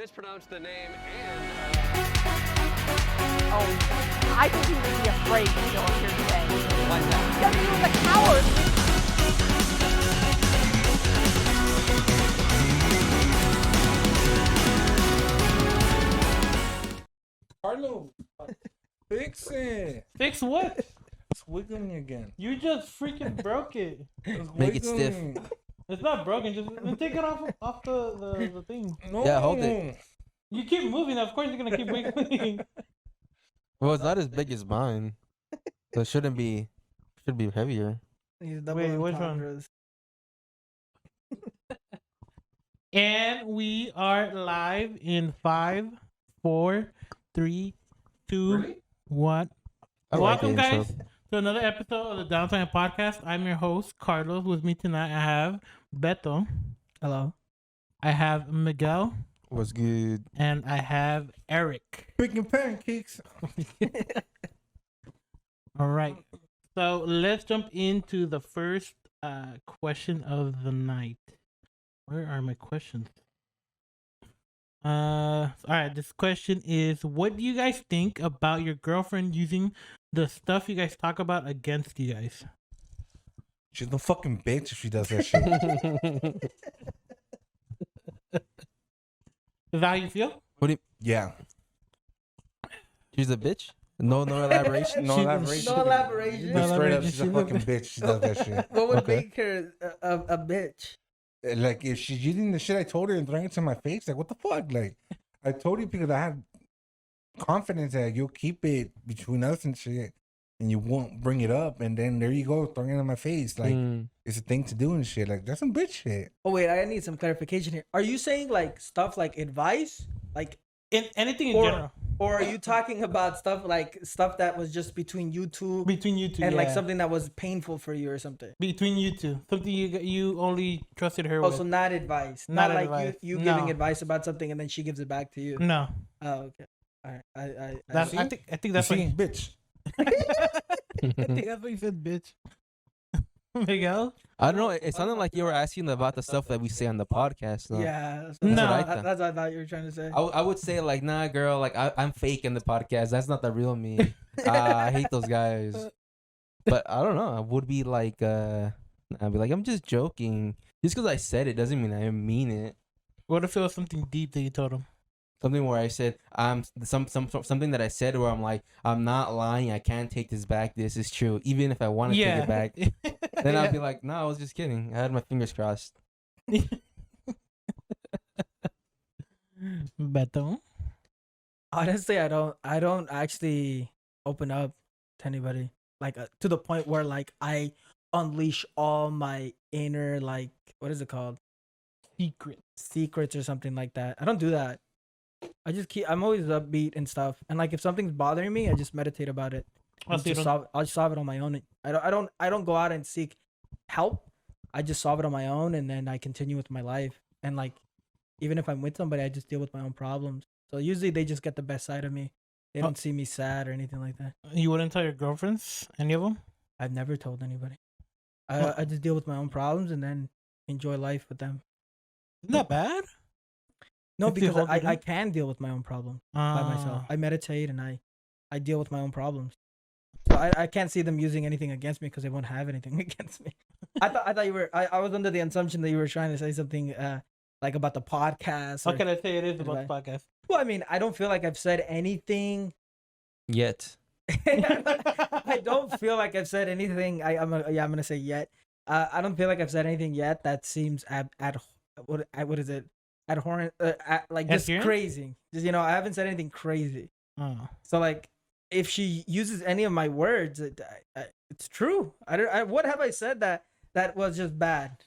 mispronounced the name and... Oh, I think he would be afraid to go here today. Why that? Because he was a coward. Carlo, fix it. Fix what? It's wiggling again. You just freaking broke it. It's Make it stiff. wiggling. It's not broken. Just take it off the thing. No. Yeah, hold it. You keep moving. Of course, you're gonna keep wiggling. Well, it's not as big as mine, so it shouldn't be. Should be heavier. He's double Wait, which one? entendres. And we are live in 5, 4, 3, 2, 1. I like Welcome, the intro. guys, to another episode of the Downtime Podcast. I'm your host, Carlos. With me tonight, I have Beto. Hello. I have Miguel. What's good? And I have Eric. Freaking pancakes. All right. So let's jump into the first question of the night. Where are my questions? All right. This question is: what do you guys think about your girlfriend using the stuff you guys talk about against you guys? She's no fucking bitch if she does that shit. Is that how you feel? What do you? Yeah. She's a bitch. No elaboration. No She- elaboration. No elaboration. No Straight up, elaboration. she's a fucking bitch. She does that shit. What would Okay. make her a bitch? Like, if she's using the shit I told her and throwing it to my face, like, what the fuck? Like, I told you because I had confidence that you'll keep it between us and shit, and you won't bring it up, and then there you go, throwing it in my face. Like, it's a thing to do and shit. Like, that's some bitch shit. Oh wait, I need some clarification here. Are you saying like stuff like advice, like, In anything in general or are you talking about stuff that was just between you two between you two, and like yeah. something that was painful for you or something? between you two, something you only trusted her Oh, with. so not advice, Not not like advice. you No. giving advice about something and then she gives it back to you. No, Oh, okay. All right. I that's see. I think You that's what see, bitch. I think that's what you said, bitch. Miguel. I don't know. It sounded like you were asking about the stuff that we say on the podcast. Though. Yeah. That's No. what, I that's thought. what I thought you were trying to say. I would say like, nah, girl. Like I'm fake in the podcast. That's not the real me. I hate those guys. But I don't know. I would be like, I'd be like, I'm just joking. Just because I said it doesn't mean I mean it. What if it was something deep that you told him? Something where I said something that I said where I'm like, I'm not lying. I can't take this back. This is true. Even if I want to take it back, then I'd be like, no, I was just kidding. I had my fingers crossed. Beto. Honestly, I don't actually open up to anybody like to the point where like I unleash all my inner, like, what is it called, secrets or something like that. I don't do that. I'm always upbeat and stuff, and like if something's bothering me, I just meditate about it. Oh, so you I'll just solve it on my own. I don't go out and seek help. I just solve it on my own, and then I continue with my life. And like, even if I'm with somebody, I just deal with my own problems. So usually they just get the best side of me. They don't see me sad or anything like that. You wouldn't tell your girlfriends, any of them? I've never told anybody. Well- I just deal with my own problems and then enjoy life with them. Isn't that bad? No, If you because hold it I in? can deal with my own problems by myself. Ah. I meditate and I deal with my own problems. So I can't see them using anything against me because they won't have anything against me. I thought you were. I was under the assumption that you were trying to say something like about the podcast. How can I say it is about the Goodbye. podcast? Well, I mean, I don't feel like I've said anything. Yet. I don't feel like I've said anything. I'm gonna say yet. I don't feel like I've said anything yet that seems what is it? Abhorrent, like just Adherent? crazy. Just, I haven't said anything crazy. Oh. So like, if she uses any of my words, it's true. What have I said that was just bad?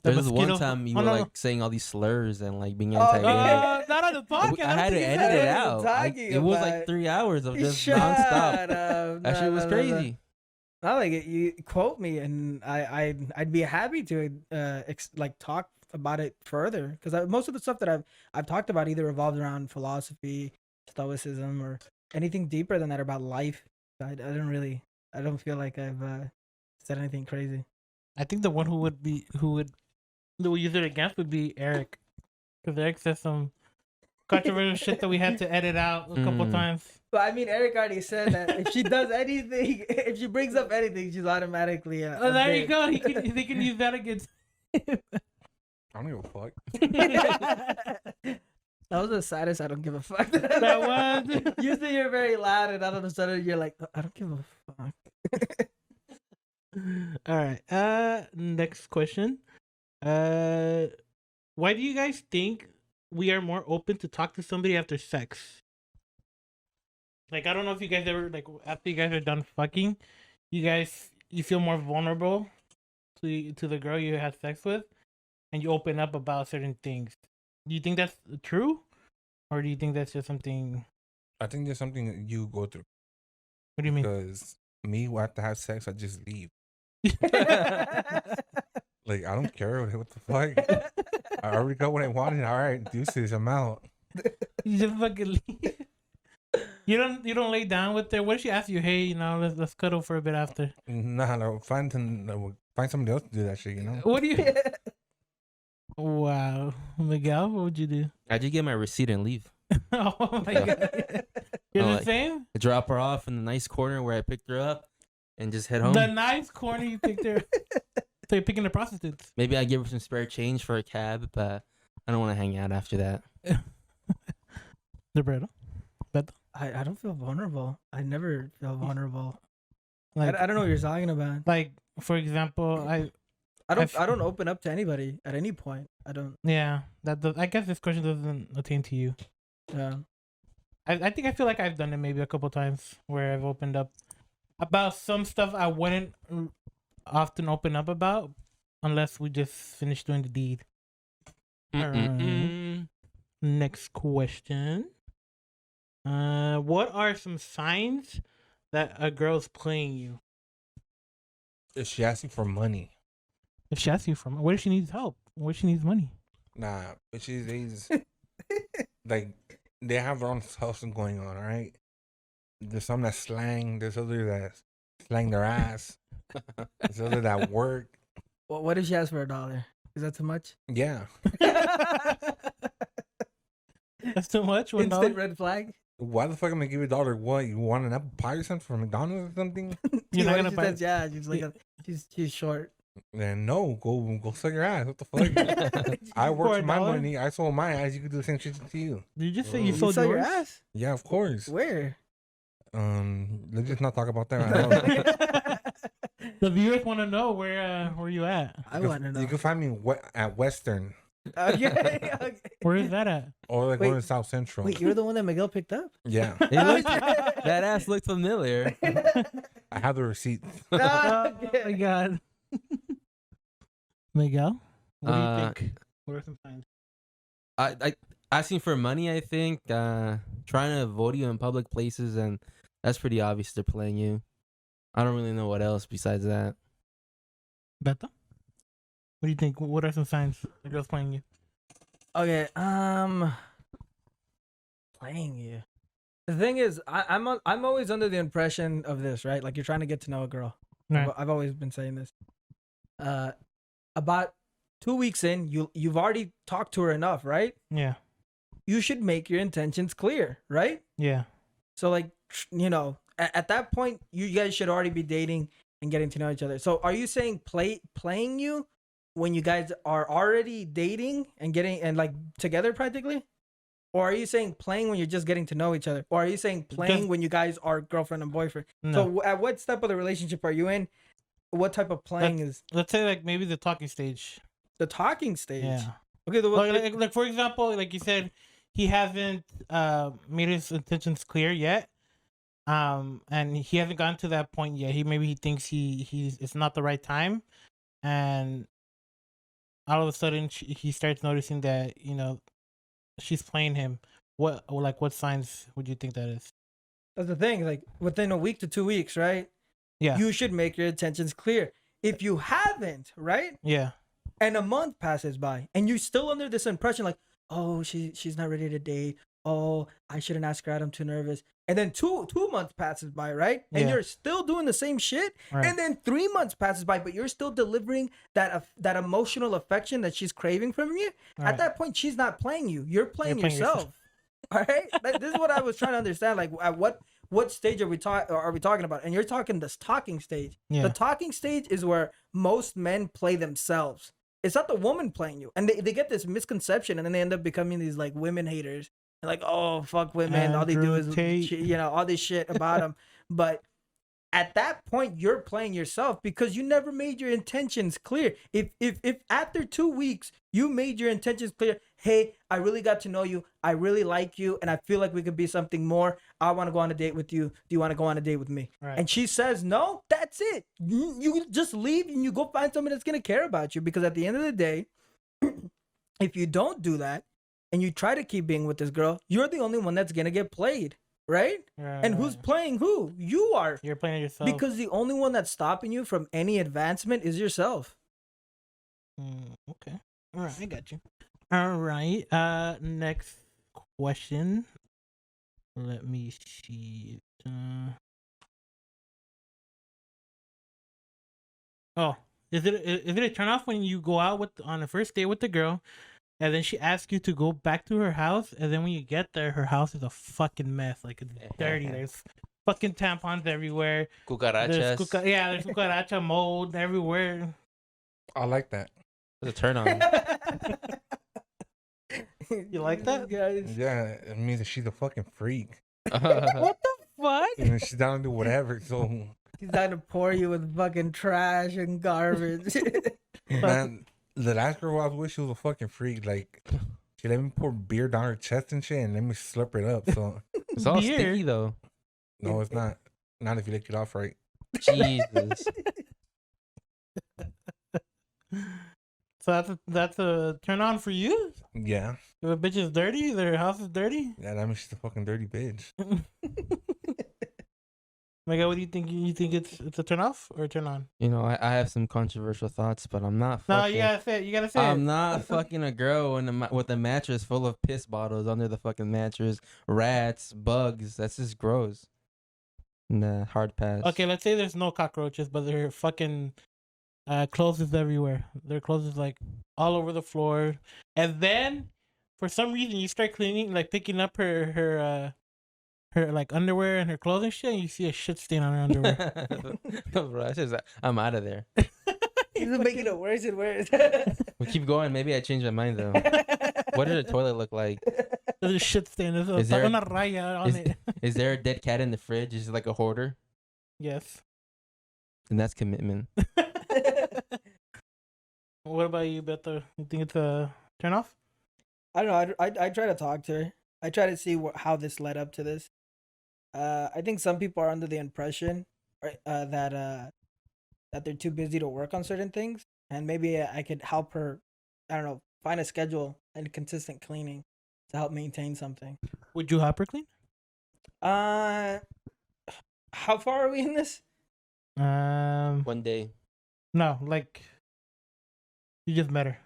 The There's one mosquito- time you Oh, were no, like no. saying all these slurs and like being Oh, antagonistic. Not on the podcast. I had to think edit that's it what out. I'm talking It was about. like 3 hours of just Shut nonstop. up. That shit was crazy. Not like it, you quote me, and I'd be happy to like talk about it further, because most of the stuff that I've talked about either revolves around philosophy, stoicism, or anything deeper than that about life. I don't feel like I've said anything crazy. I think the one who would use it against would be Eric, because Eric says some controversial shit that we had to edit out a couple times. But I mean, Eric already said that if she does anything, if she brings up anything, she's automatically. Oh, there you go. They can use that against. I don't give a fuck. That was the saddest. I don't give a fuck. That was. Usually you're very loud, and all of a sudden you're like, I don't give a fuck. All right. Next question. Why do you guys think we are more open to talk to somebody after sex? Like, I don't know if you guys ever, like, after you guys are done fucking, you feel more vulnerable to the girl you had sex with, and you open up about certain things. Do you think that's true, or do you think that's just something? I think there's something that you go through. What do you mean? Because me, when I have to have sex, I just leave. Like, I don't care. What the fuck? I already got what I wanted. All right, deuces, I'm out. You just fucking leave. You don't lay down with her. What if she asks you, hey, let's cuddle for a bit after? Nah, no, find somebody else to do that shit, What do you? Wow, Miguel, what would you do? I just get my receipt and leave. Oh my god, you're the same. I drop her off in the nice corner where I picked her up, and just head home. The nice corner you picked her. So you're picking the prostitutes. Maybe I give her some spare change for a cab, but I don't want to hang out after that. Roberto? I don't feel vulnerable. I never feel vulnerable. Like, I don't know what you're talking about. Like, for example, I don't open up to anybody at any point. I don't. Yeah, I guess this question doesn't attain to you. Yeah. I think I feel like I've done it maybe a couple times where I've opened up about some stuff I wouldn't often open up about unless we just finished doing the deed. Next question. What are some signs that a girl's playing you? If she asks you for money. If she asks you for money, what if she needs help? What if she needs money? Nah, but she's like, they have their own hustle going on, all right? There's some that slang. There's other that slang their ass. There's other that work. Well, what if she asks for $1? Is that too much? Yeah. That's too much. $1? Instant red flag. Why the fuck am I give you $1? What, you want an apple pie or something from McDonald's or something? You're not gonna she buy. says, yeah, she's like she's short. Then no, go suck your ass. What the fuck? I worked for my $1? money. I sold my ass. You could do the same shit to you. Did you just say you You sold saw your yours? ass? Yeah, of course. Where? Let's just not talk about that right now. The viewers want to know where you at. I want to know. You can find me at Western Okay. Where is that at? or like Wait. going to South Central. Wait, you're the one that Miguel picked up? Yeah, That ass looked familiar. I have the receipt. Oh my god. Miguel, what do you think? What are some signs? I asking for money. I think trying to avoid you in public places, and that's pretty obvious they're playing you. I don't really know what else besides that. Beto? What do you think? What are some signs the girl's playing you? Okay, playing you. The thing is, I'm always under the impression of this, right? Like, you're trying to get to know a girl. Right. I've always been saying this. About 2 weeks in, you've already talked to her enough, right? Yeah. You should make your intentions clear, right? Yeah. So, like, at that point, you guys should already be dating and getting to know each other. So, are you saying playing you when you guys are already dating and getting and like together practically? Or are you saying playing when you're just getting to know each other? Or are you saying playing when you guys are girlfriend and boyfriend? No. So at what step of the relationship are you in? What type of playing is Let's say like maybe the talking stage. the talking stage? Yeah. Okay. Like for example, like you said, he hasn't made his intentions clear yet. And he hasn't gotten to that point yet. He thinks he's it's not the right time, and all of a sudden he starts noticing that she's playing him. What signs would you think that is? That's the thing. Like within a week to 2 weeks, right? Yeah. You should make your intentions clear. If you haven't, right? Yeah. And a month passes by, and you're still under this impression, like, oh, she's not ready to date. Oh, I shouldn't ask her out. I'm too nervous. And then two months passes by, right? And Yeah. you're still doing the same shit. Right. And then 3 months passes by, but you're still delivering that emotional affection that she's craving from you. Right. At that point, she's not playing you. You're playing playing yourself. All right, this is what I was trying to understand. Like, at what stage are we talking about? And you're talking this talking stage. Yeah. The talking stage is where most men play themselves. It's not the woman playing you, and they get this misconception, and then they end up becoming these like women haters. And like, oh fuck women, all they do Andrew is Tate. all this shit about them. But at that point, you're playing yourself because you never made your intentions clear. If after 2 weeks you made your intentions clear, hey, I really got to know you, I really like you, and I feel like we could be something more. I want to go on a date with you. Do you want to go on a date with me? Right. And she says no. That's it. You just leave and you go find someone that's gonna care about you. Because at the end of the day, if you don't do that and you try to keep being with this girl, you're the only one that's gonna get played. Right? And who's playing who? You are. You're playing yourself. Because the only one that's stopping you from any advancement is yourself. Okay. All right, I got you. All right. Next question. Let me see. Oh, is it a turn off when you go out on the first date with the girl, and then she asks you to go back to her house, and then when you get there, her house is a fucking mess. Like, it's dirty. There's fucking tampons everywhere. Cucarachas. There's cucaracha mold everywhere. I like that. It's a turn on. You like that? Guys. Yeah, it means that she's a fucking freak. What the fuck? And she's down to do whatever. So, He's trying to pour you with fucking trash and garbage. man, the last girl I was with, she was a fucking freak. Like, she let me pour beer down her chest and shit, and let me slurp it up. So, It's all Beer. sticky though. no, it's not. Not if you lick it off right. Jesus. So that's a turn on for you? Yeah. If a bitch is dirty, their house is dirty? Yeah, that means she's a fucking dirty bitch. My God, what do you think? You think it's a turn off or a turn on? You know, I have some controversial thoughts, but I'm not No, fucking. you gotta say it. You gotta say I'm it. not fucking a girl with a mattress full of piss bottles under the fucking mattress, rats, bugs. That's just gross. Nah, hard pass. Okay, let's say there's no cockroaches, but there are fucking clothes is everywhere. Their clothes is like all over the floor, and then for some reason you start cleaning, like picking up her like underwear and her clothes and shit, and you see a shit stain on her underwear. Bro, that's just, I'm out of there. He's making it worse and worse. We keep going. Maybe I changed my mind though. What did the toilet look like? There's a shit stain. There's Is there- una raya on it. Is there a dead cat in the fridge? Is it like a hoarder? Yes. And that's commitment. What about you, Beto? You think it's a turn off? I don't know. I try to talk to her. I try to see how this led up to this. I think some people are under the impression that they're too busy to work on certain things, and maybe I could help her. I don't know, find a schedule and consistent cleaning to help maintain something. Would you help her clean? How far are we in this? One day. No, like you just met her.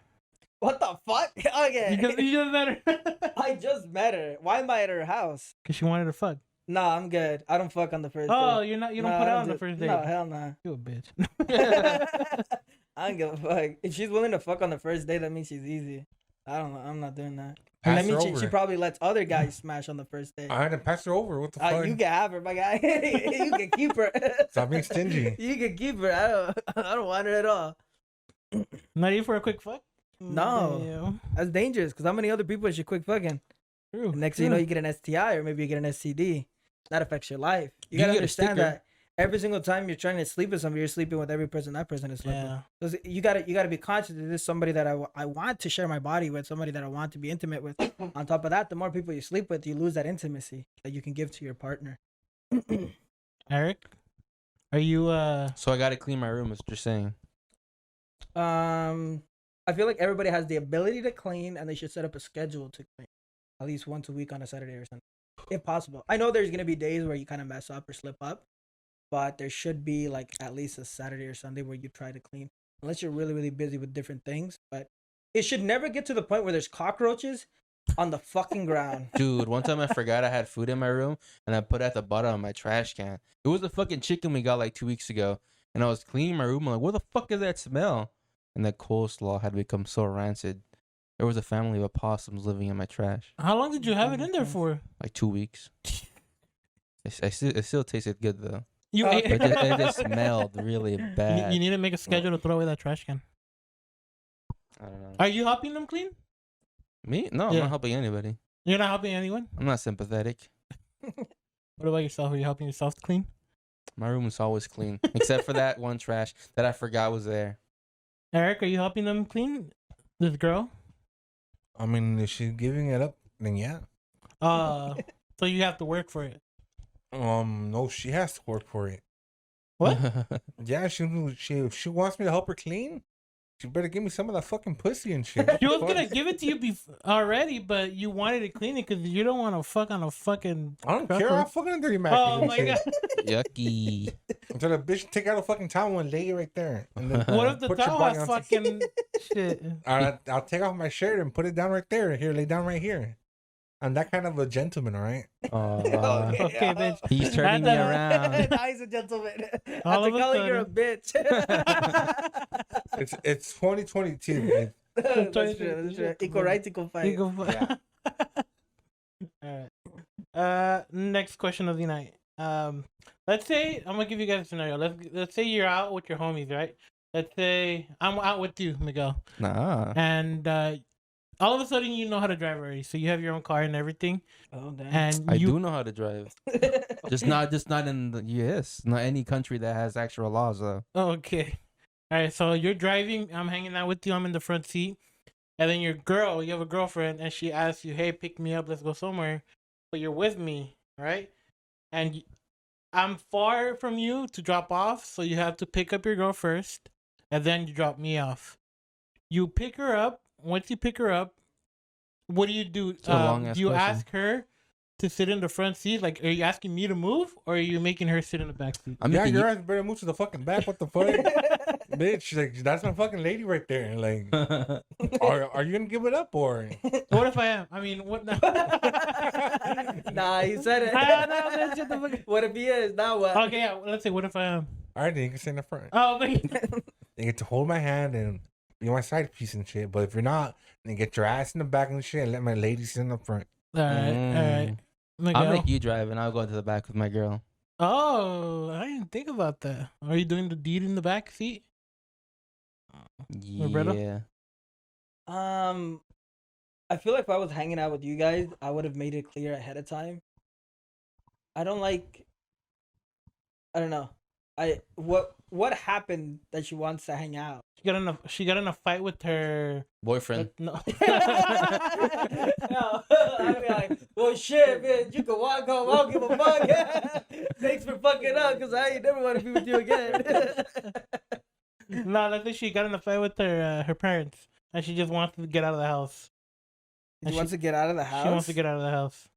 What the fuck? Okay. You just met her. I just met her. Why am I at her house? Cause she wanted to fuck. Nah, I'm good. I don't fuck on the first Oh, date. you don't Nah, put I out on the do- first date. No, hell nah. You a bitch. I don't give a fuck. If she's willing to fuck on the first date, that means she's easy. I don't know. I'm not doing that. Pass That her means over. she probably lets other guys smash on the first date. I had to pass her over. What the fuck? You can have her, my guy. You can keep her. Stop being stingy. You can keep her. I don't want her at all. Not even for a quick fuck. No. Damn. That's dangerous because how many other people is she quick fucking? True. Next thing you know, you get an STI or maybe you get an STD. That affects your life. You You gotta get a understand sticker. that every single time you're trying to sleep with somebody, you're sleeping with every person that person is sleeping Yeah. with. So you gotta be conscious that this is somebody that I want to share my body with, somebody that I want to be intimate with. On top of that, the more people you sleep with, you lose that intimacy that you can give to your partner. Eric, are you So I gotta clean my room. Is what you're saying? I feel like everybody has the ability to clean, and they should set up a schedule to clean at least once a week on a Saturday or something, if possible. I know there's gonna be days where you kind of mess up or slip up, but there should be like at least a Saturday or Sunday where you try to clean, unless you're really busy with different things. But it should never get to the point where there's cockroaches on the fucking ground. Dude, one time I forgot I had food in my room and I put it at the bottom of my trash can. It was the fucking chicken we got like 2 weeks ago. And I was cleaning my room. I'm like, what the fuck is that smell? And the coleslaw had become so rancid. There was a family of opossums living in my trash. How long did you have it in there for? Like 2 weeks. It still tasted good though. You ate It just smelled really You bad. need to make a schedule to throw away that trash can. I don't know. Are you helping them clean? Me? No, I'm Yeah. not helping anybody. You're not helping anyone? I'm not sympathetic. What about yourself? Are you helping yourself clean? My room is always clean, except for that one trash that I forgot was there. Eric, are you helping them clean? This girl? I mean, if she's giving it up, then yeah. So you have to work for it. No, she has to work for it. What? Yeah, if she wants me to help her clean, she better give me some of that fucking pussy and shit. She was gonna give it to you already, but you wanted to clean it because you don't want to fuck on a fucking. I don't care. I'll fucking dirty Mac. Oh my god! Yucky. Until the bitch take out a fucking towel and lay it right there. And then What if the put your towel body has on fucking shit? I'll take off my shirt and put it down right there. Here, lay down right here. I'm that kind of a gentleman, all right? Okay, bitch. He's turning me That's around. Now he's a gentleman. All After of a calling you're a sudden. bitch. It's 2022. Man. That's true. That's true. Equal rights, equal fight. You go Yeah. All right. Next question of the night. Let's say I'm gonna give you guys a scenario. Let's say you're out with your homies, right? Let's say I'm out with you, Miguel, Nah. and all of a sudden you know how to drive already, so you have your own car and everything. Oh damn. And I you do know how to drive. Just not in the US. Not any country that has actual laws though. Okay. All right, so you're driving. I'm hanging out with you. I'm in the front seat, and then you have a girlfriend, and she asks you, "Hey, pick me up. Let's go somewhere." But you're with me, right? And I'm far from you to drop off, so you have to pick up your girl first, and then you drop me off. You pick her up. Once you pick her up, what do you do? It's a long-ass Do you question. ask her to sit in the front seat? Like, are you asking me to move, or are you making her sit in the back seat? I'm Yeah, making your ass better move to the fucking back. What the fuck? Bitch, like, that's my fucking lady right there. Like, are you gonna give it up or? What if I am? I mean, what? Nah, he said it. I know, man, shut the fuck up. What if he is? Now what? Okay, yeah, let's say, what if I am? All right, then you can sit in the front. Oh, wait. You get to hold my hand and be my side piece and shit. But if you're not, then get your ass in the back and shit and let my lady sit in the front. All right. Miguel. I'll make you drive and I'll go into the back with my girl. Oh, I didn't think about that. Are you doing the deed in the back seat? Roberto? Yeah. I feel like if I was hanging out with you guys, I would have made it clear ahead of time. I don't know. What happened that she wants to hang out? She got in a fight with her Boyfriend. no. No, I'd be like, well, shit, man, you can walk home. I don't give a fuck. Thanks for fucking up, because I ain't never want to be with you again. No, let's say she got in a fight with her parents, and she just wants to get out of the house. She wants to get out of the house? She wants to get out of the house.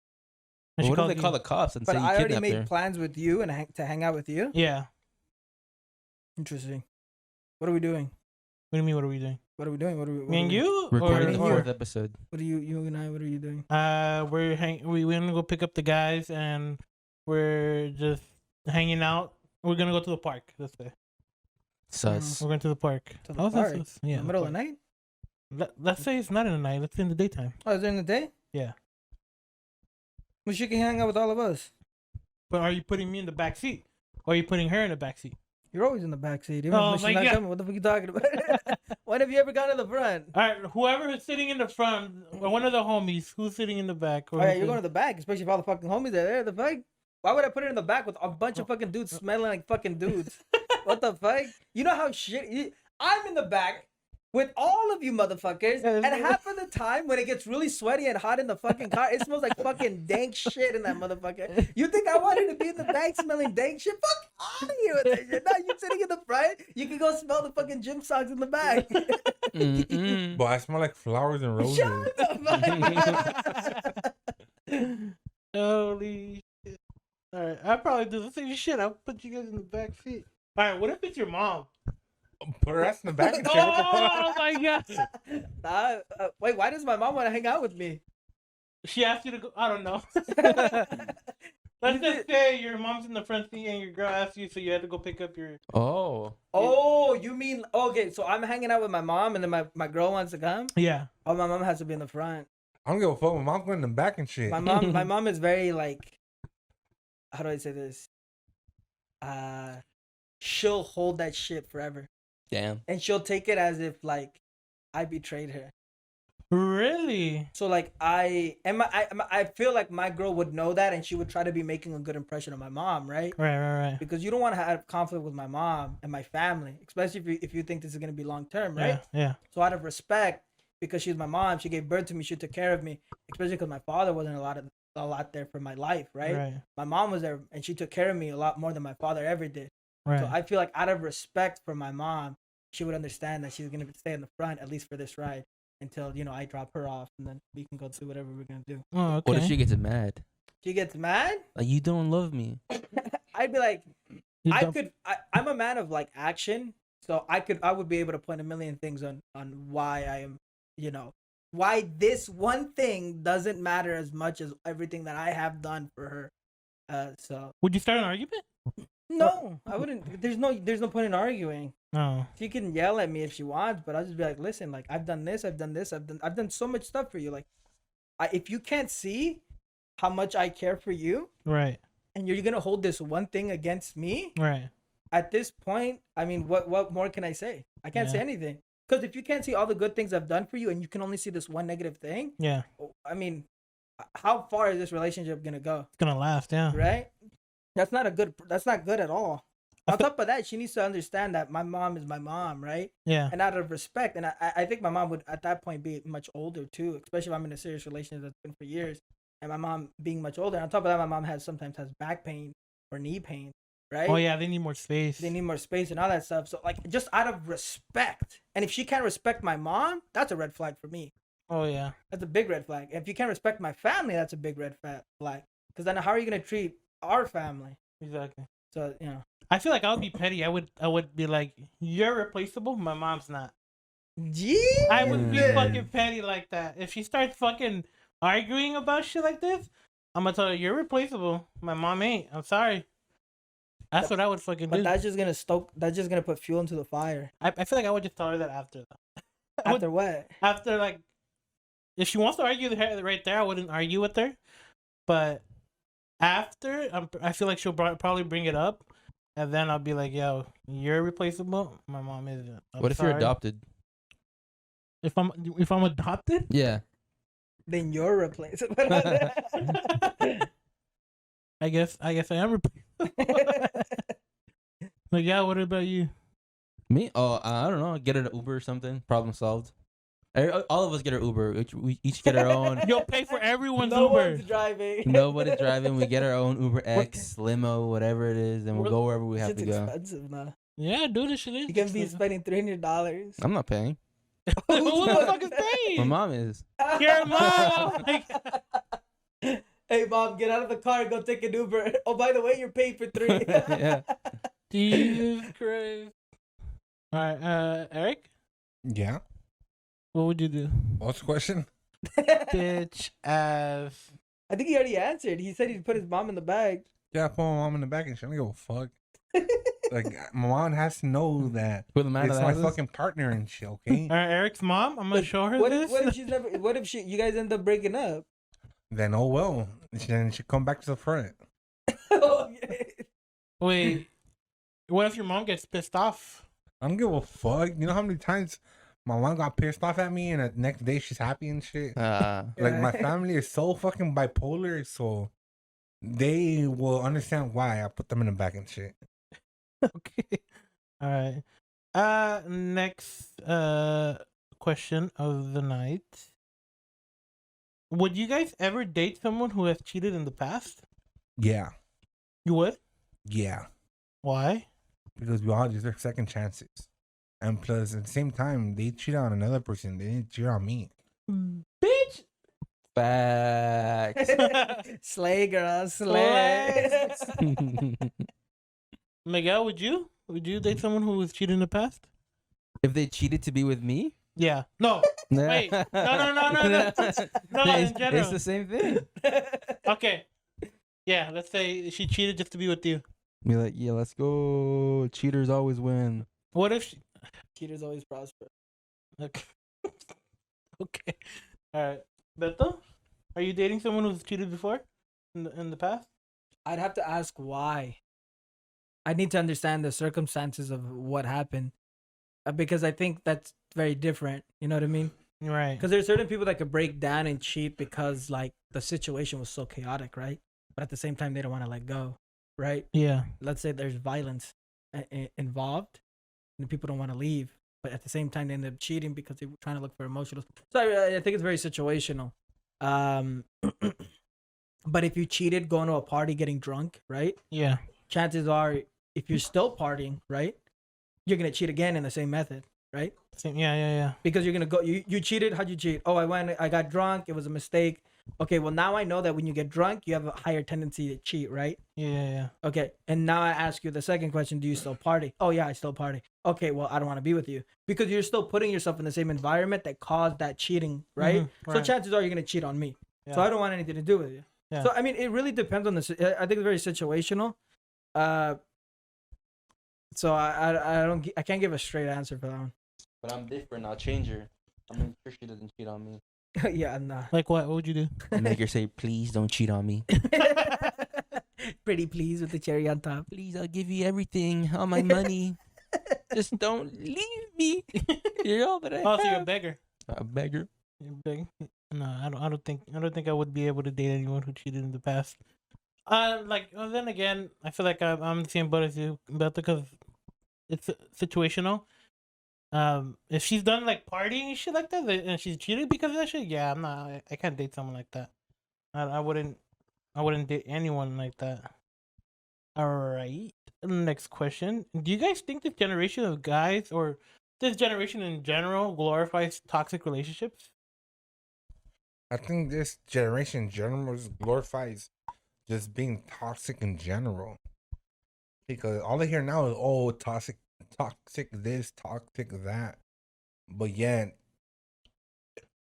And Well, she what if calls they you. call the cops and But say you I already kidnapped made her? plans with you and to hang out with you? Yeah. Interesting. What are we doing? What do you mean? What are we doing? What are we doing? Me and you? Recording the or- fourth episode. What are you and I, what are you doing? We're gonna go pick up the guys, and we're just hanging out. We're gonna go to the park. Let's say Sus. we're going to the park. To the Oh, park? sus. Yeah, In the middle of the night? Let's say it's not in the night. Let's say in the daytime. Oh, is it in the day? Yeah. Well, she can hang out with all of us. But are you putting me in the back seat, or are you putting her in the back seat? You're always in the back seat. Even Oh if she's my not God. coming. What the fuck are you talking about? When have you ever gone to the front? All right, whoever is sitting in the front, or one of the homies, who's sitting in the back? Or Oh, yeah, who's you're going to sitting- the back, especially if all the fucking homies are there. The fuck? Why would I put it in the back with a bunch of fucking dudes smelling like fucking dudes? What the fuck? You know how I'm in the back with all of you motherfuckers, and half of the time when it gets really sweaty and hot in the fucking car, it smells like fucking dank shit in that motherfucker. You think I wanted to be in the back smelling dank shit? Fuck out of here with that shit. Now you sitting in the front, you can go smell the fucking gym socks in the back. Mm-mm. But I smell like flowers and roses. Shut the fuck. Holy shit! All right, I probably do the same shit. I'll put you guys in the back seat. All right, what if it's your mom? Put her ass in the back and shit. What the fuck? Oh my god! Wait, why does my mom want to hang out with me? She asked you to go. I don't know. Let's just say your mom's in the front seat and your girl asked you, so you had to go pick up your. Oh, you mean okay? So I'm hanging out with my mom, and then my girl wants to come. Yeah. Oh, my mom has to be in the front. I don't give a fuck. My mom's going in the back and shit. My mom is very like, how do I say this? She'll hold that shit forever. Damn. And she'll take it as if like I betrayed her. Really? So like I feel like my girl would know that, and she would try to be making a good impression on my mom, right? Right. Because you don't want to have conflict with my mom and my family, especially if you think this is gonna be long term, right? Yeah. So out of respect, because she's my mom, she gave birth to me, she took care of me, especially because my father wasn't a lot there for my life, right? My mom was there, and she took care of me a lot more than my father ever did. Right. So I feel like out of respect for my mom, she would understand that she's gonna stay in the front at least for this ride until I drop her off, and then we can go do whatever we're gonna do. Oh, okay. What if she gets mad? She gets mad. Like, you don't love me. I'd be like, I'm a man of like action, so I would be able to point a million things on why I am, why this one thing doesn't matter as much as everything that I have done for her. So would you start an argument? no, I wouldn't. There's no point in arguing. No. She can yell at me if she wants, but I'll just be like, listen, like I've done this, I've done so much stuff for you. Like, if you can't see how much I care for you, right, and you're gonna hold this one thing against me, right. At this point, I mean, what more can I say? I can't say anything, because if you can't see all the good things I've done for you, and you can only see this one negative thing, I mean, how far is this relationship gonna go? It's gonna last, right? That's not good at all. On top of that, she needs to understand that my mom is my mom, right? Yeah. And out of respect, and I think my mom would at that point be much older too, especially if I'm in a serious relationship that's been for years, and my mom being much older. On top of that, my mom sometimes has back pain or knee pain, right? Oh yeah, they need more space. They need more space and all that stuff. So like, just out of respect, and if she can't respect my mom, that's a red flag for me. Oh yeah, that's a big red flag. And if you can't respect my family, that's a big red flag. Because then how are you gonna treat our family? Exactly. So I feel like I would be petty. I would be like, you're replaceable. My mom's not. Gee. I would be fucking petty like that. If she starts fucking arguing about shit like this, I'm gonna tell her you're replaceable. My mom ain't. I'm sorry. That's what I would fucking do. But that's just gonna put fuel into the fire. I feel like I would just tell her that after. After what? After like, if she wants to argue right there, I wouldn't argue with her. But after, I feel like she'll probably bring it up, and then I'll be like, "Yo, you're replaceable. My mom isn't." What if you're adopted? If I'm adopted? Yeah. Then you're replaceable. I guess I am replaceable. Like, yeah. What about you? Me? Oh, I don't know. Get an Uber or something. Problem solved. All of us get our Uber. We each get our own. You'll pay for everyone's no Uber. One's driving. Nobody's driving. We get our own Uber X, limo, whatever it is, and we'll go wherever we have to go. Expensive, man. Yeah, dude, this shit is. You can be spending $300. I'm not paying. Who the fuck is paying? My mom is. Your mom. Oh my God. Hey, mom, get out of the car and go take an Uber. Oh, by the way, you're paying for 3. Yeah. Jesus Christ. All right, Eric? Yeah. What would you do? What's the question? Bitch ass. I think he already answered. He said he'd put his mom in the bag. Yeah, I put my mom in the back and she don't give a fuck. Like, my mom has to know that Put the man it's in the my houses? fucking partner and shit, okay? All right, Eric's mom. I'm gonna show her What this. if you guys end up breaking up? Then, oh well. Then she come back to the front. Okay. Wait, what if your mom gets pissed off? I don't give a fuck. You know how many times my mom got pissed off at me and the next day she's happy and shit? Like, my family is so fucking bipolar, so they will understand why I put them in the back and shit. Okay. All right. Next question of the night. Would you guys ever date someone who has cheated in the past? Yeah. You would? Yeah. Why? Because we all deserve second chances. And plus, at the same time, they cheat on another person. They didn't cheat on me. Bitch. Facts. Slay, girl, slay. Miguel, would you? Would you date someone who was cheated in the past? If they cheated to be with me? Yeah. No. Wait. No. No, it's, in general. it's the same thing. Okay. Yeah, let's say she cheated just to be with you. Be like, yeah, let's go. Cheaters always win. What if she... Cheaters always prosper. Okay. Okay. All right. Beto, are you dating someone who's cheated before in the past? I'd have to ask why. I need to understand the circumstances of what happened, because I think that's very different. You know what I mean? Right. Because there's certain people that could break down and cheat because like the situation was so chaotic, right? But at the same time, they don't want to let go, right? Yeah. Let's say there's violence involved, and people don't want to leave, but at the same time, they end up cheating because they were trying to look for emotional. So I think it's very situational. But if you cheated going to a party, getting drunk, right? Yeah. Chances are, if you're still partying, right, you're gonna cheat again in the same method, right? Yeah. Because you're gonna go. You cheated. How'd you cheat? Oh, I got drunk. It was a mistake. Okay, well now I know that when you get drunk, you have a higher tendency to cheat, right? Yeah. Okay, and now I ask you the second question: do you still party? Oh yeah, I still party. Okay, well I don't want to be with you because you're still putting yourself in the same environment that caused that cheating, right? So right. chances are you're gonna cheat on me. Yeah. So I don't want anything to do with you. Yeah. So I mean, it really depends on the. I think it's very situational. So I can't give a straight answer for that one. But I'm different. I'll change her. I'm sure she doesn't cheat on me. Yeah, nah. Like what? What would you do? Make her say, please don't cheat on me. Pretty pleased with the cherry on top. Please, I'll give you everything, all my money. Just don't leave me. You're all that I Oh, so you're a have. beggar. A beggar. You're big. No, I don't think I would be able to date anyone who cheated in the past. Well, then again, I feel like I'm the same boat as you, Beto, because it's situational. If she's done like partying and shit like that, and she's cheated because of that shit, yeah, I'm not. I can't date someone like that. I wouldn't date anyone like that. All right. Next question: do you guys think this generation of guys, or this generation in general, glorifies toxic relationships? I think this generation in general glorifies just being toxic in general. Because all I hear now is, oh, toxic this, toxic that. But yet,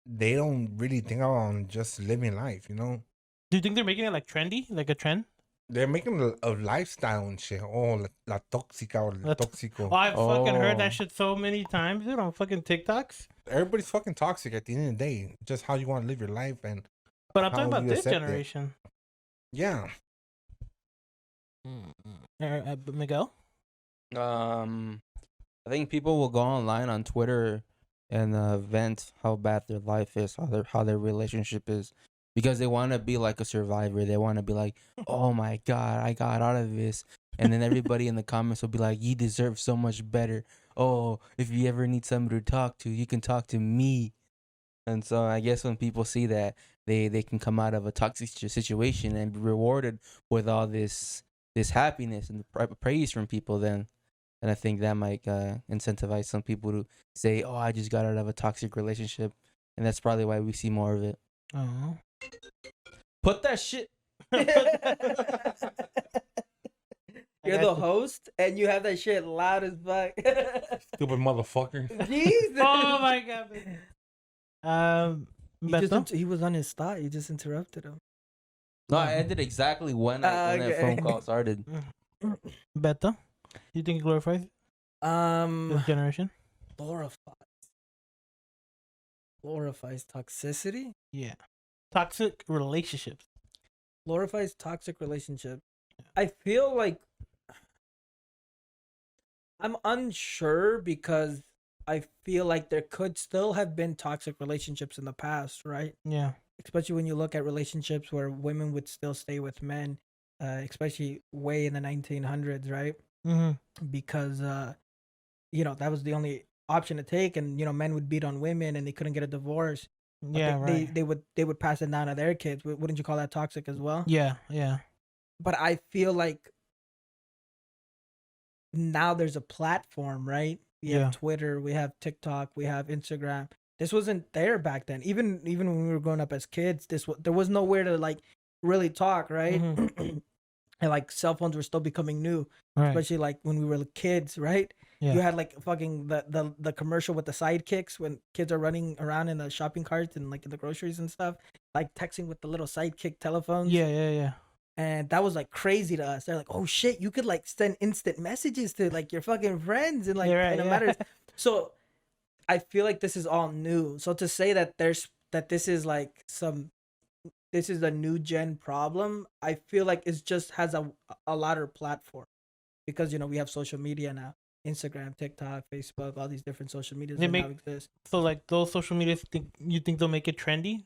they don't really think about just living life, you know? Do you think they're making it like trendy, like a trend? They're making a lifestyle and shit. Oh, la tóxica or La la to- tóxico. Oh, I've fucking heard Oh. that shit so many times, dude, on fucking TikToks. Everybody's fucking toxic at the end of the day. Just how you want to live your life and But I'm how talking about you this accept it. generation. Yeah. Miguel? I think people will go online on Twitter and vent how bad their life is, how their relationship is, because they want to be like a survivor. They want to be like, oh my god, I got out of this, and then everybody in the comments will be like, you deserve so much better. Oh, if you ever need somebody to talk to, you can talk to me. And so I guess when people see that, they can come out of a toxic situation and be rewarded with all this happiness and praise from people, then and I think that might incentivize some people to say, oh, I just got out of a toxic relationship. And that's probably why we see more of it. Oh. Put that shit. You're the host and you have that shit loud as fuck. Stupid motherfucker. Jesus. Oh my god. Beto? He was on his thought. You just interrupted him. No, I ended exactly when that Okay. phone call started. Beto? Do you think it glorifies this generation? Glorifies toxicity. Yeah. Toxic relationships. Glorifies toxic relationship. I feel like I'm unsure because I feel like there could still have been toxic relationships in the past, right? Yeah. Especially when you look at relationships where women would still stay with men, especially way in the 1900s, right? Mm-hmm. Because that was the only option to take, and men would beat on women and they couldn't get a divorce. But Yeah, right. they would pass it down to their kids. Wouldn't you call that toxic as well? Yeah. But I feel like now there's a platform, right? We Yeah. have Twitter, we have TikTok, we have Instagram. This wasn't there back then. Even when we were growing up as kids, there was nowhere to like really talk, right? Mhm. And like cell phones were still becoming new, Right. especially like when we were kids, right? Yeah. You had like fucking the commercial with the sidekicks when kids are running around in the shopping carts and like in the groceries and stuff, like texting with the little sidekick telephones. Yeah. And that was like crazy to us. They're like, oh shit, you could like send instant messages to like your fucking friends and like Yeah, right, in a yeah. matter. So I feel like this is all new. So to say that this is like this is a new gen problem, I feel like it just has a louder platform because we have social media now, Instagram, TikTok, Facebook, all these different social medias They that make- now exist. So like those social medias, you think they'll make it trendy?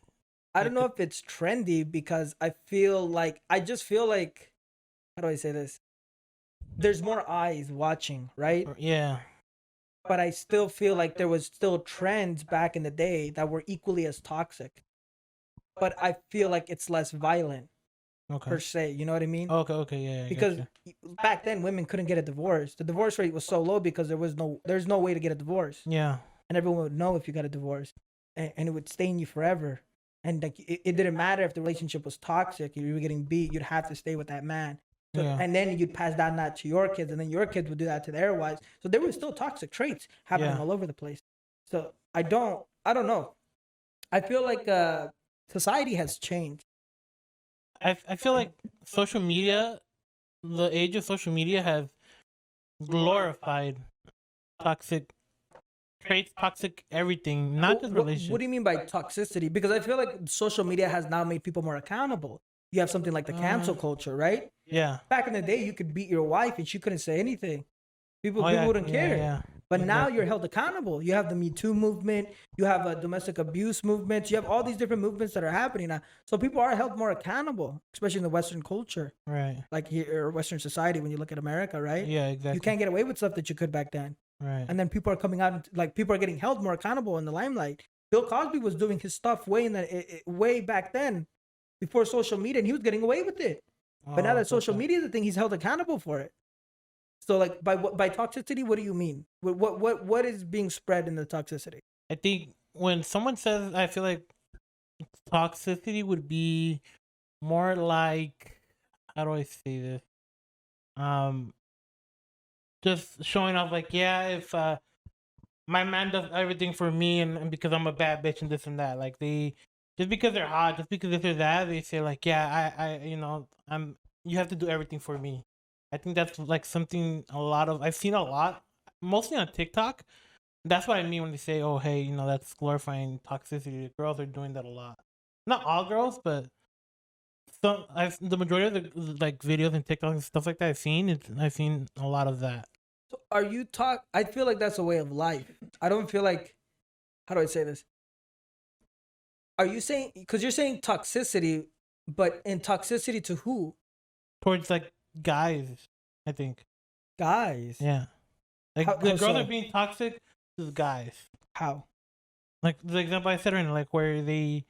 I don't know if it's trendy because I just feel like, how do I say this? There's more eyes watching, right? Yeah. But I still feel like there was still trends back in the day that were equally as toxic. But I feel like it's less violent Okay. per se. You know what I mean? Okay, yeah. I Because gotcha. back then women couldn't get a divorce. The divorce rate was so low because there's no way to get a divorce, Yeah. and everyone would know if you got a divorce, and it would stain you forever. And like it didn't matter if the relationship was toxic, you were getting beat, you'd have to stay with that man. So, Yeah. and then you'd pass down that to your kids, and then your kids would do that to their wives. So there were still toxic traits happening Yeah. all over the place. So I don't know. I feel like society has changed. I feel like social media, the age of social media has glorified toxic traits, toxic everything, not just relationships. What do you mean by toxicity? Because I feel like social media has now made people more accountable. You have something like the cancel culture, right? Yeah. Back in the day, you could beat your wife and she couldn't say anything. People wouldn't care. Yeah. But now Exactly. you're held accountable. You have the Me Too movement. You have a domestic abuse movement. You have all these different movements that are happening now. So people are held more accountable, especially in the Western culture, Right. like here or Western society. When you look at America, right? Yeah, exactly. You can't get away with stuff that you could back then. Right. And then people are coming out, like people are getting held more accountable in the limelight. Bill Cosby was doing his stuff way back then, before social media, and he was getting away with it. But now that social media is the thing, he's held accountable for it. So like by toxicity, what do you mean? What is being spread in the toxicity? I think when someone says, I feel like toxicity would be more like, how do I say this? Just showing off, like, yeah, if my man does everything for me, and because I'm a bad bitch and this and that, like just because they're hot, just because they're that, they say like, yeah, I you have to do everything for me. I think that's like something I've seen a lot, mostly on TikTok. That's what I mean when they say, oh, hey, that's glorifying toxicity. Girls are doing that a lot. Not all girls, but the majority of the like videos and TikTok and stuff like that I've seen a lot of that. So I feel like that's a way of life. I don't feel like, how do I say this? Are you saying, because you're saying toxicity, but in toxicity to who? Towards like guys, I think. Guys. Yeah. Like How the girls so? are being toxic to the guys. How? Like the example I said earlier, like where they,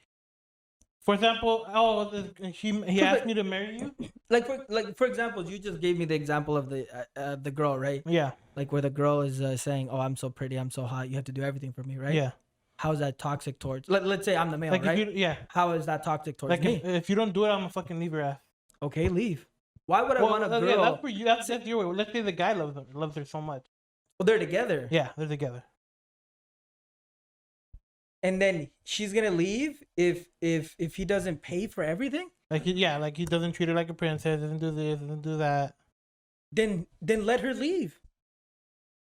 for example, he asked me to marry you. For example, you just gave me the example of the girl, right? Yeah. Like where the girl is saying, "Oh, I'm so pretty, I'm so hot, you have to do everything for me," right? Yeah. How is that toxic towards? Let's say I'm the male, Like right? if you, yeah. How is that toxic towards Like me? if you don't do it, I'm gonna fucking leave your ass. Okay, leave. Why would I want a girl? Yeah, that's for you. That's your way. Let's say the guy loves her so much. Well, they're together, Yeah, they're together. and then she's gonna leave if he doesn't pay for everything. Like he doesn't treat her like a princess. Doesn't do this. Doesn't do that. Then let her leave.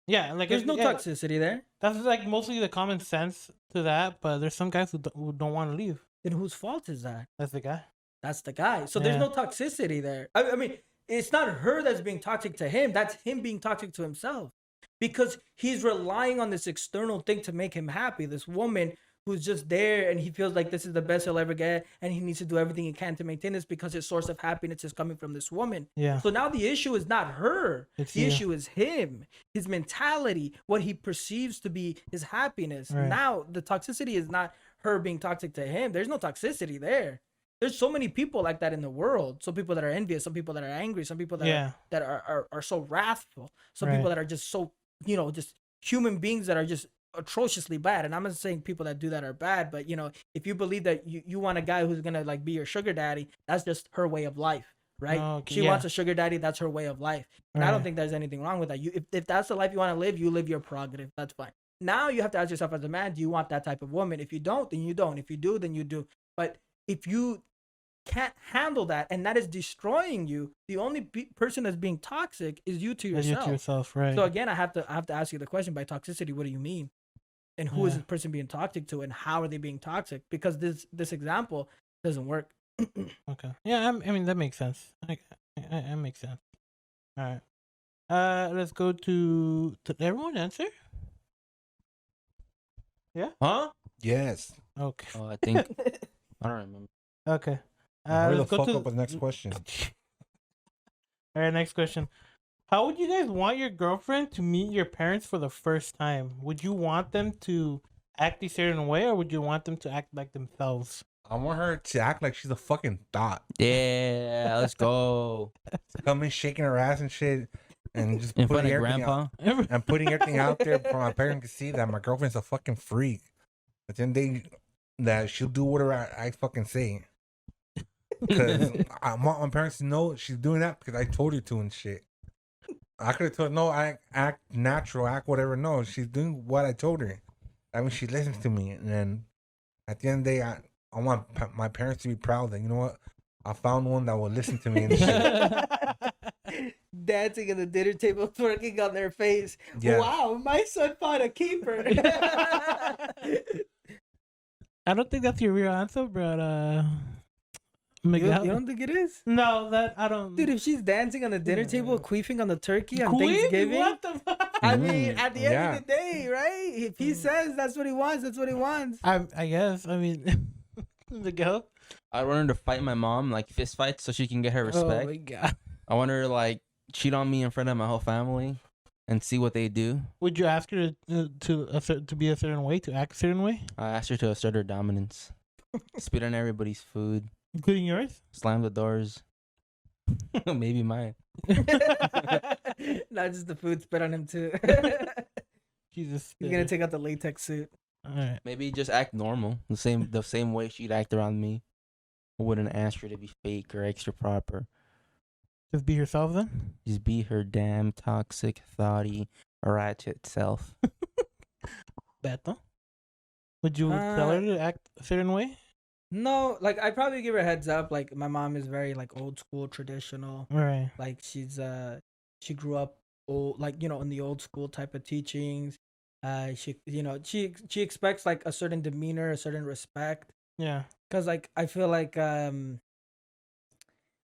Yeah, like There's no yeah, toxicity there. That's like mostly the common sense to that, but there's some guys who don't want to leave. Then whose fault is that? That's the guy. That's the guy. So there's Yeah. no toxicity there. I mean, it's not her that's being toxic to him. That's him being toxic to himself. Because he's relying on this external thing to make him happy. This woman who's just there and he feels like this is the best he'll ever get and he needs to do everything he can to maintain this because his source of happiness is coming from this woman. Yeah. So now the issue is not her. It's The you. issue is him, his mentality, what he perceives to be his happiness. Right. Now the toxicity is not her being toxic to him. There's no toxicity there. There's so many people like that in the world. Some people that are envious, some people that are angry, some people that are so wrathful, some people Right. that are just so, just human beings that are just atrociously bad. And I'm not saying people that do that are bad, but if you believe that you want a guy who's gonna like be your sugar daddy, that's just her way of life, right? Okay, She yeah. wants a sugar daddy, that's her way of life. And I don't Right. think there's anything wrong with that. If that's the life you want to live, you live your prerogative. That's fine. Now you have to ask yourself as a man, do you want that type of woman? If you don't, then you don't. If you do, then you do. But if you can't handle that, and that is destroying you, the only person that's being toxic is you to As yourself. you to yourself, right? So again, I have to ask you the question: by toxicity, what do you mean? And who is Yeah. this person being toxic to, and how are they being toxic? Because this example doesn't work. Okay. Yeah, I mean that makes sense. That makes sense. All right. Let's go to. Did everyone answer? Huh? Yes. Okay. Oh, I think I don't remember. Okay. Hurry the Let's go fuck to up with the next question. All right, next question. How would you guys want your girlfriend to meet your parents for the first time? Would you want them to act a certain way, or would you want them to act like themselves? I want her to act like she's a fucking thought. Yeah, let's go. Come in shaking her ass and shit, and just In front putting of everything out, grandpa. and putting everything out there for my parents to see that my girlfriend's a fucking freak. But then that she'll do whatever I fucking say. Because I want my parents to know she's doing that because I told her to and shit. I could have told her, no, act natural, act whatever. No, she's doing what I told her. I mean, she listens to me. And then at the end of the day, I want my parents to be proud that, you know what? I found one that will listen to me and shit. Dancing at the dinner table, twerking on their face. Yeah. Wow, my son found a keeper. I don't think that's your real answer, but you Miguel. don't think it is? No, that I don't. Dude, if she's dancing on the dinner table, queefing on the turkey on Queen? Thanksgiving, What the fuck? I mean, at the end Yeah. of the day, right? If he says that's what he wants, that's what he wants. I guess. I mean, Miguel. I want her to fight my mom, like fist fights, so she can get her respect. Oh my god. I want her to like cheat on me in front of my whole family and see what they do. Would you ask her to be a certain way, to act a certain way, I asked her to assert her dominance, spit on everybody's food, including yours? slam the doors, maybe mine. Not just the food spit on him too. Jesus. He's gonna take out the latex suit. All right. Maybe just act normal, the same way she'd act around me. I wouldn't ask her to be fake or extra proper. Just be yourself then. Just be her damn toxic, thoughty, ratchet self. Beto. Would you tell her to act a certain way? No, like I'd probably give her a heads up. Like my mom is very like old school, traditional. All right. Like she grew up old, like in the old school type of teachings. She expects like a certain demeanor, a certain respect. Yeah. Cause like I feel like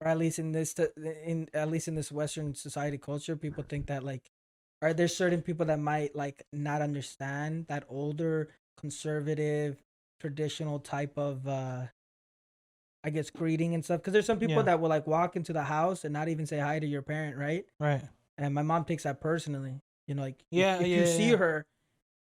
or at least in this Western society culture, people think that like, are there certain people that might like not understand that older conservative traditional type of I guess greeting and stuff. Because there's some people Yeah. that will like walk into the house and not even say hi to your parent, right? Right. And my mom takes that personally. Like Yeah, if yeah, you see yeah. her,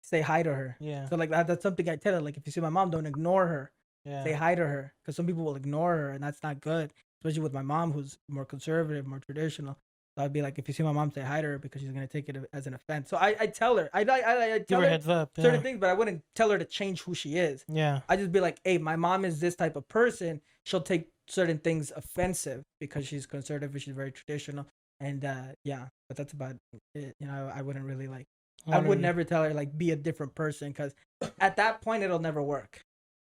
say hi to her. Yeah. So like that's something I tell her. Like if you see my mom, don't ignore her. Yeah. Say hi to her, because some people will ignore her, and that's not good. Especially with my mom, who's more conservative, more traditional. So I'd be like, if you see my mom, say hi to her, because she's gonna take it as an offense. So I tell her, I Give tell her her heads up. certain Yeah. things, but I wouldn't tell her to change who she is. Yeah. I just be like, hey, my mom is this type of person. She'll take certain things offensive because she's conservative, she's very traditional, and yeah. But that's about it. I wouldn't really like. I would Wondering- never tell her like be a different person, because at that point it'll never work.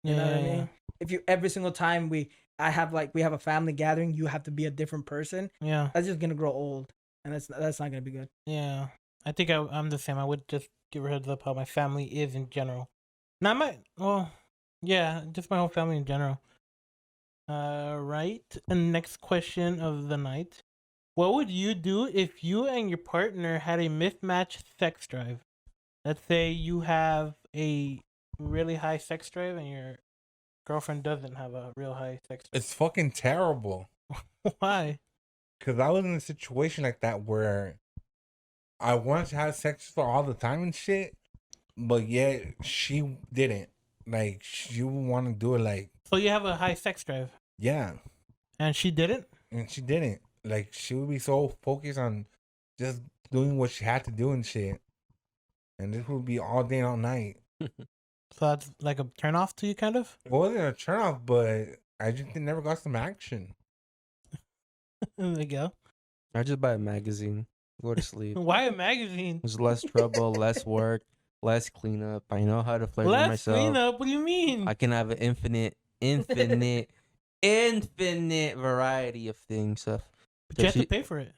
You know what I mean? If you every single time we have a family gathering, you have to be a different person. Yeah. That's just gonna grow old, and that's not gonna be good. Yeah. I think I'm the same. I would just give her heads up how my family is in general. Yeah, just my whole family in general. Right. And next question of the night. What would you do if you and your partner had a mismatched sex drive? Let's say you have a really high sex drive and your girlfriend doesn't have a real high sex drive. It's fucking terrible. Why? Because I was in a situation like that where I wanted to have sex with her all the time and shit, but yet she didn't. Like, she would want to do it like, So you have a high sex drive yeah, and she didn't? and she didn't. Like, she would be so focused on just doing what she had to do and shit. And this would be all day and all night. So that's like a turn off to you, kind of? It wasn't a turn off, but I just never got some action. There you go. I just buy a magazine. Go to sleep. Why a magazine? There's less trouble, less work, less cleanup. I know how to flirt with Let's myself. clean up. What do you mean? I can have an infinite infinite variety of things. But you have to pay for it.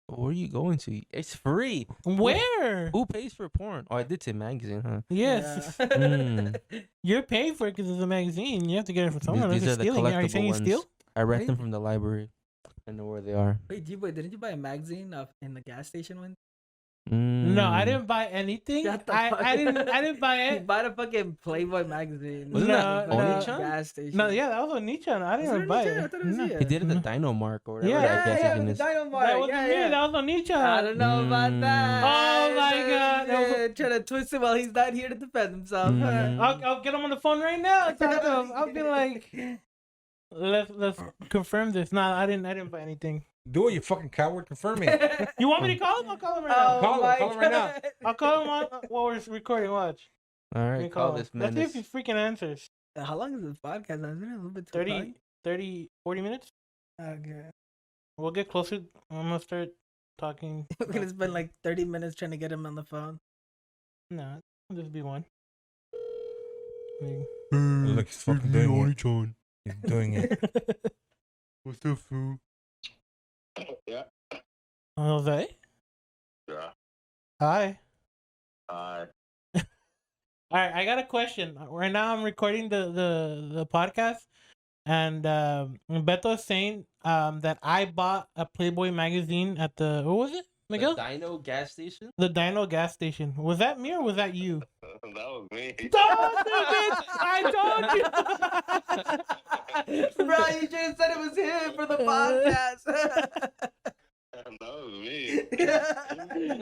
Where are you going to? It's free. Where? Who pays for porn? Oh, I did say magazine, huh? Yes. Yeah. Mm. You're paying for it because it's a magazine. You have to get it from somewhere. These Unless are you're the stealing it. Are you collectible saying you ones. steal? I rent them Right? from the library. I know where they are. Wait, G-Boy, didn't you buy a magazine in the gas station one? No, I Mm. didn't buy anything. Shut the I fuck didn't buy He it. bought a fucking Playboy magazine. Wasn't that No, Oni-chan? Gas station. No, yeah, that was on Nietzsche. I Was didn't it buy Nietzsche? I it. thought it was No. you. He did it at the Dino Mark or whatever Yeah. that gas Yeah, station with is. the Dynamite. That wasn't me. Yeah. That was on Nietzsche. I don't know about Mm. that. Oh my God. That was Trying to twist it while he's not here to defend himself. Mm. I'll get him on the phone right now. Talk to him. I'll be like, let's confirm this. Nah, I didn't buy anything. Do it, you fucking coward. Confirm it. You want me to call him? I'll call him right Oh now. Call him right now. God. I'll call him while we're recording. Watch. All Let me right, call him. this Let's see menace. if he freaking answers. How long is this podcast? I've been a little bit too 30, 40 minutes. long. Okay. We'll get closer. I'm gonna start talking. We're gonna spend like 30 minutes trying to get him on the phone. No, it'll just be one. Look, he's fucking doing it. He's doing it. What's up, fool? Yeah. Jose? Yeah. Hi. Hi. All right, I got a question. Right now, I'm recording the podcast, and Beto is saying that I bought a Playboy magazine at the what was it, Miguel? The Dino gas station? The Dino gas station. Was that me or was that you? That was me. I told you. Bro, you should have said it was him for the podcast. That was me.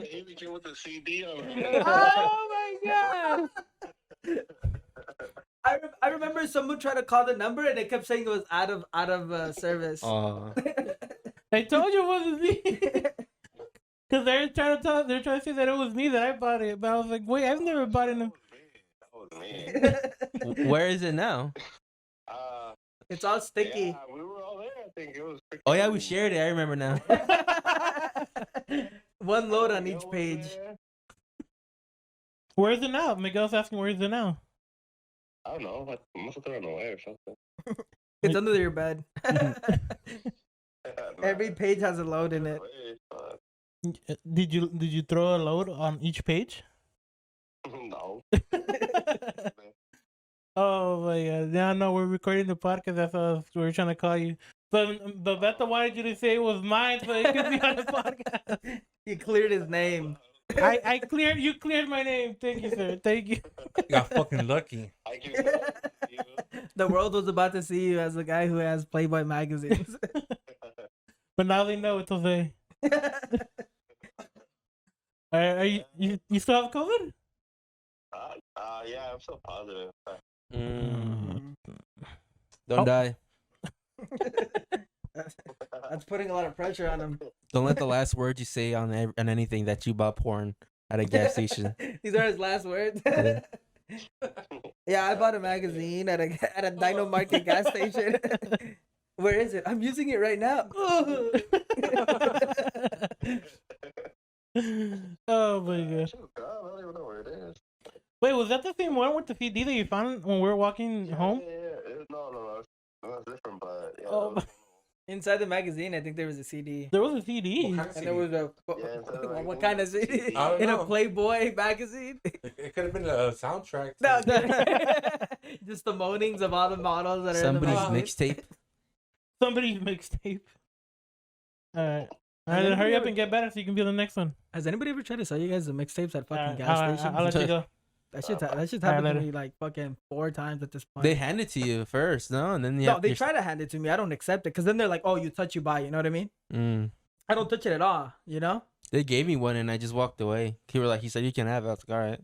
He even came with a CD on it. Oh my God. I remember someone tried to call the number and it kept saying it was out of service. I told you it wasn't me. Because they're trying to say that it was me that I bought it, but I was like, wait, I've never bought it. That was me. Where is it now? It's all sticky. Yeah, we were all there. I think it was. Oh, yeah, we shared it. I remember now. One load on each page. Where is it now? Miguel's asking where is it now? I don't know. I must have thrown it away or something. It's under your bed. Every page has a load in it. Did you throw a load on each page? No. Oh my God! Yeah, no, we're recording the podcast. That's why we're trying to call you. But Beto wanted you to say it was mine, so it could be on the podcast. He cleared his name. You cleared my name. Thank you, sir. Thank you. Got fucking lucky. I give it to you. The world was about to see you as the guy who has Playboy magazines. But now they know it's Jose. Are you still have COVID? Yeah, I'm so positive. Don't die. That's putting a lot of pressure on him. Don't let the last words you say on anything that you bought porn at a gas station. These are his last words. Yeah, I bought a magazine at a Dino Market gas station. Where is it? I'm using it right now. Oh my God! I don't even know where it is. Wait, was that the same one with the CD that you found when we were walking home? Yeah. No. It's different, but yeah. Oh. Inside the magazine, I think there was a CD. There was a CD. And there was a Yeah, what kind of CD? I don't In a know. Playboy magazine? It could have been a soundtrack. No, just the moanings of all the models that are Somebody's in the magazine. mixtape. Somebody's mixtape. Alright. Alright, then hurry up and get better so you can be on the next one. Has anybody ever tried to sell you guys the mixtapes at fucking Alright, gas I'll stations? let you go. That shit's Alright, happened to later. me like fucking 4 times at this point. They hand it to you first, no? And then you No, have they your- try to hand it to me. I don't accept it because then they're like, "Oh, you touch, you buy." You know what I mean? Mm. I don't touch it at all. You know? They gave me one and I just walked away. He said, you can have it. I was like, all right.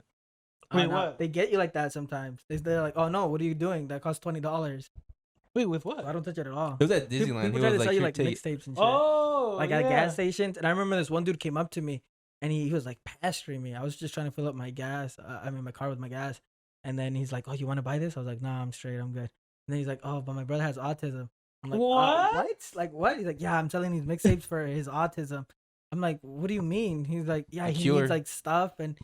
Wait, No, what? They get you like that sometimes. They're like, "Oh no, what are you doing? That costs $20." Wait, with what? I don't touch it at all. It was at People Disneyland. He try was to sell you like, like "Here, take it." mixtapes and shit. Oh, Like at yeah. gas stations. And I remember this one dude came up to me and he was like pestering me. I was just trying to fill up my gas. My car with my gas. And then he's like, "Oh, you want to buy this?" I was like, "Nah, I'm straight. I'm good." And then he's like, "Oh, but my brother has autism." I'm like, What? What? Like what? He's like, "Yeah, I'm selling these mixtapes for his autism." I'm like, "What do you mean?" He's like, "Yeah, he Cured. needs like stuff and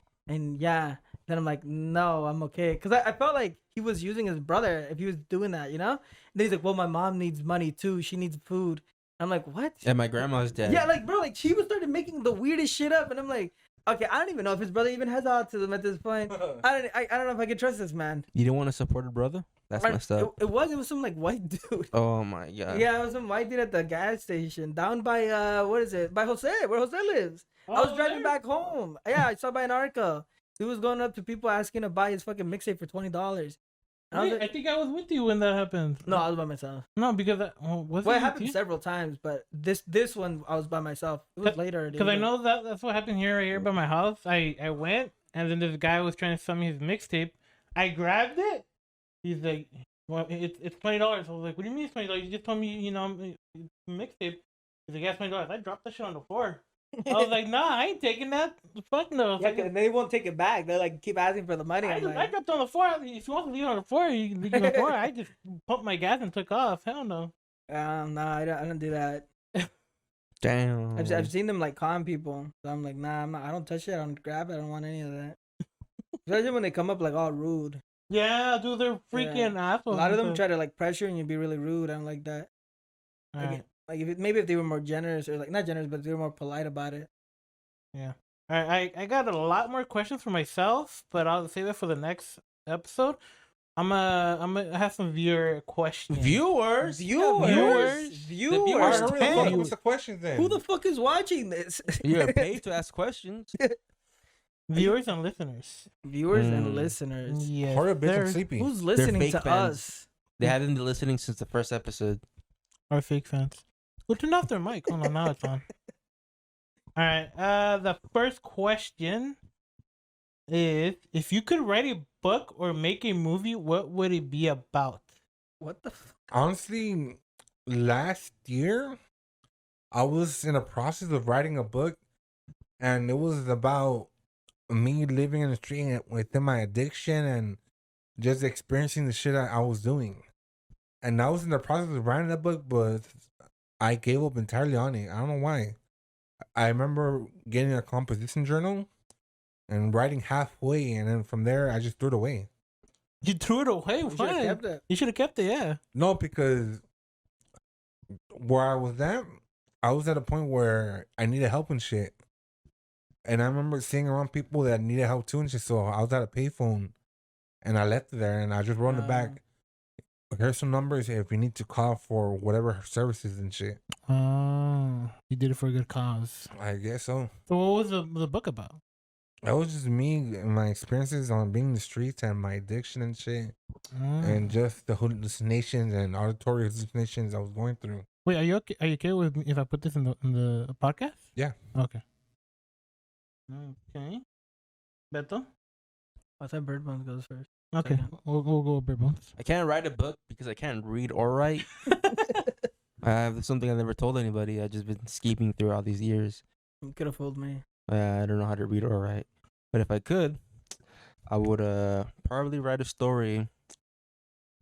yeah." Then I'm like, no, I'm okay. Because I felt like he was using his brother if he was doing that, you know? And then he's like, well, my mom needs money too. She needs food. I'm like, what? And my grandma's dead. Yeah, like, bro, like, she was started making the weirdest shit up. And I'm like, okay, I don't even know if his brother even has autism at this point. I don't know if I can trust this man. You don't want to support a brother? That's messed up. It was some, like, white dude. Oh, my God. Yeah, it was some white dude at the gas station down by, what is it? By Jose, where Jose lives. I was driving back home. Yeah, I saw by an Arca. He was going up to people asking to buy his fucking mixtape for $20. Wait, I think I was with you when that happened. No, I was by myself. No, because Well, it happened several times, but this one I was by myself. It was later. Because I know that's what happened right here by my house. I went, and then this guy was trying to sell me his mixtape. I grabbed it. He's like, "Well, it's $20." I was like, "What do you mean it's $20? You just told me, it's a mixtape." He's like, "Yeah, it's $20." I dropped that shit on the floor. I was like, "Nah, I ain't taking that. Fuck no." Yeah, and they won't take it back. They like keep asking for the money. I dropped on the floor. If you want to leave it on the floor, you can leave it on the floor. I just pumped my gas and took off. Hell no. No, I don't do that. Damn. I've seen them like con people, so I'm like, nah, I don't touch it. I don't grab it. I don't want any of that. Especially when they come up like all rude. Yeah, dude, they're freaking assholes. A lot of them try to like pressure and you be really rude. I don't like that. Like if they were more generous or like not generous, but they were more polite about it. Yeah. All right, I got a lot more questions for myself, but I'll save that for the next episode. I'm gonna have some viewer questions. Viewers. Viewers. What's the question then? Who the fuck is watching this? You're paid to ask questions. Viewers and listeners. Viewers and listeners. Yeah. Hurry up, bitch, I'm sleepy. Who's listening fake to fans. us? They haven't been listening since the first episode. Our fake fans. Well, turn off their mic. Hold on, now it's on. All right. The first question is: if you could write a book or make a movie, what would it be about? What the fuck? Honestly, last year, I was in a process of writing a book, and it was about me living in the street within my addiction and just experiencing the shit I was doing. And I was in the process of writing that book, but I gave up entirely on it. I don't know why. I remember getting a composition journal and writing halfway, and then from there, I just threw it away. You threw it away? You should Why? have kept it. You should have kept it, yeah. No, because where I was at a point where I needed help and shit. And I remember seeing around people that needed help too and shit, so I was at a payphone, and I left it there, and I just wrote in the back, here's some numbers if you need to call for whatever services and shit. Oh, you did it for a good cause. I guess so. So what was the book about? That was just me and my experiences on being in the streets and my addiction and shit. And just the hallucinations and auditory hallucinations I was going through. Wait, are you okay with me if I put this in the podcast? Yeah. Okay. Okay. Beto? I thought Bird Bones goes first. Okay, we'll go Bird Bones. I can't write a book because I can't read or write. That's something I've never told anybody. I've just been escaping through all these years. You could have fooled me. I don't know how to read or write. But if I could, I would probably write a story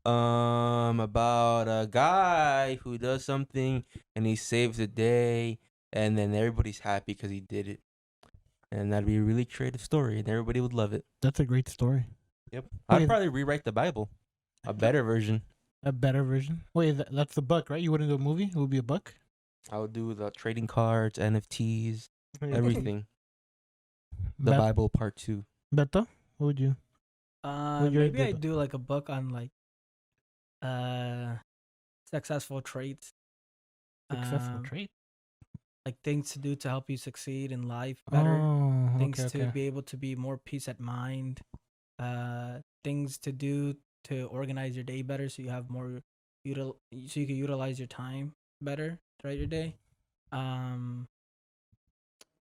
about a guy who does something and he saves the day, and then everybody's happy because he did it. And that'd be a really creative story, and everybody would love it. That's a great story. Yep. I'd probably rewrite the Bible. A better version. A better version? Wait, that's the book, right? You wouldn't do a movie? It would be a book? I would do the trading cards, NFTs, everything. The Bible part 2. Beto, what would you? Maybe I'd do like a book on like successful traits. Successful trait? Like things to do to help you succeed in life better. Oh, Things to be able to be more peace at mind. Things to do to organize your day better so you have more so you can utilize your time better throughout your day.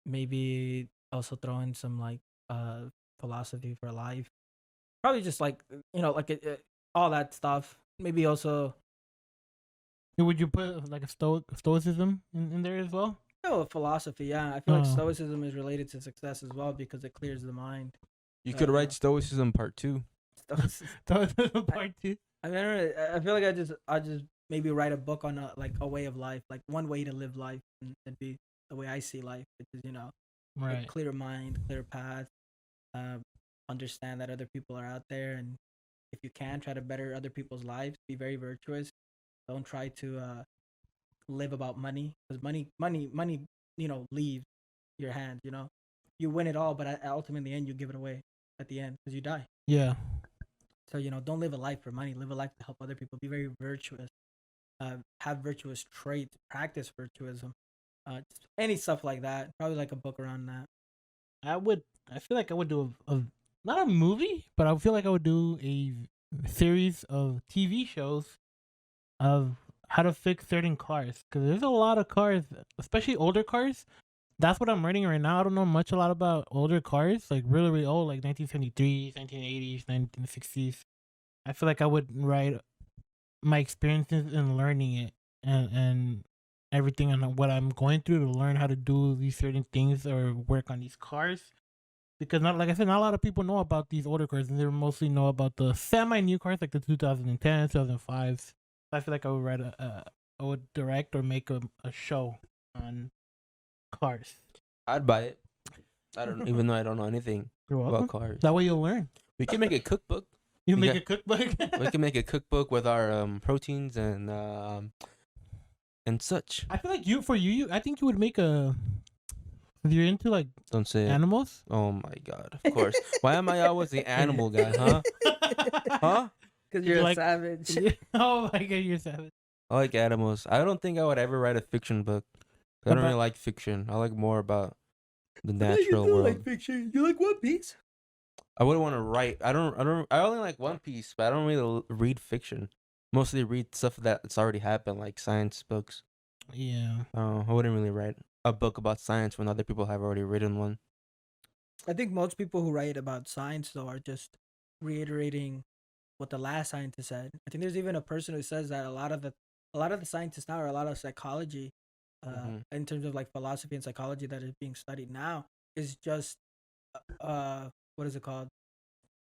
Maybe also throw in some like philosophy for life. Probably just like like all that stuff. Maybe also. Would you put like a stoicism in there as well? No, philosophy. Yeah, I feel like stoicism is related to success as well because it clears the mind. You could write Stoicism part 2. Stoicism part 2. I mean, I feel like I just maybe write a book on a way of life, like one way to live life, and it'd be the way I see life, which is right, like clear mind, clear path, understand that other people are out there, and if you can, try to better other people's lives. Be very virtuous. Don't try to live about money, because money, leaves your hand. You win it all, but ultimately in the end, you give it away at the end because you die. Yeah. So don't live a life for money. Live a life to help other people. Be very virtuous. Have virtuous traits. Practice virtuism. Any stuff like that. Probably like a book around that. I feel like I would do a not a movie, but I feel like I would do a series of TV shows of how to fix certain cars, because there's a lot of cars, especially older cars. That's what I'm learning right now. I don't know a lot about older cars, like really, really old, like 1973s, 1980s, 1960s. I feel like I would write my experiences in learning it and everything and what I'm going through to learn how to do these certain things or work on these cars. Because not like I said, not a lot of people know about these older cars, and they mostly know about the semi-new cars, like the 2010s, 2005s. I feel like I would I would direct or make a show on cars. I'd buy it. I don't even though I don't know anything You're welcome. about cars. That way you'll learn. We can make a cookbook. You We make got- a cookbook. We can make a cookbook with our proteins and such. I feel like I think you would make a. If you're into like Don't say it. animals. Oh my god! Of course. Why am I always the animal guy? Huh? Huh? Because You're you're like- a savage. Oh my god, you're savage. I like animals. I don't think I would ever write a fiction book. I don't About- really like fiction. I like more about the Yeah, you natural do world. like fiction. You like One Piece? I wouldn't want to write. I only like One Piece, but I don't really read fiction. Mostly read stuff that's already happened, like science books. Yeah. I wouldn't really write a book about science when other people have already written one. I think most people who write about science though are just reiterating what the last scientist said. I think there's even a person who says that a lot of the scientists now, or a lot of psychology, in terms of like philosophy and psychology that is being studied now, is just what is it called?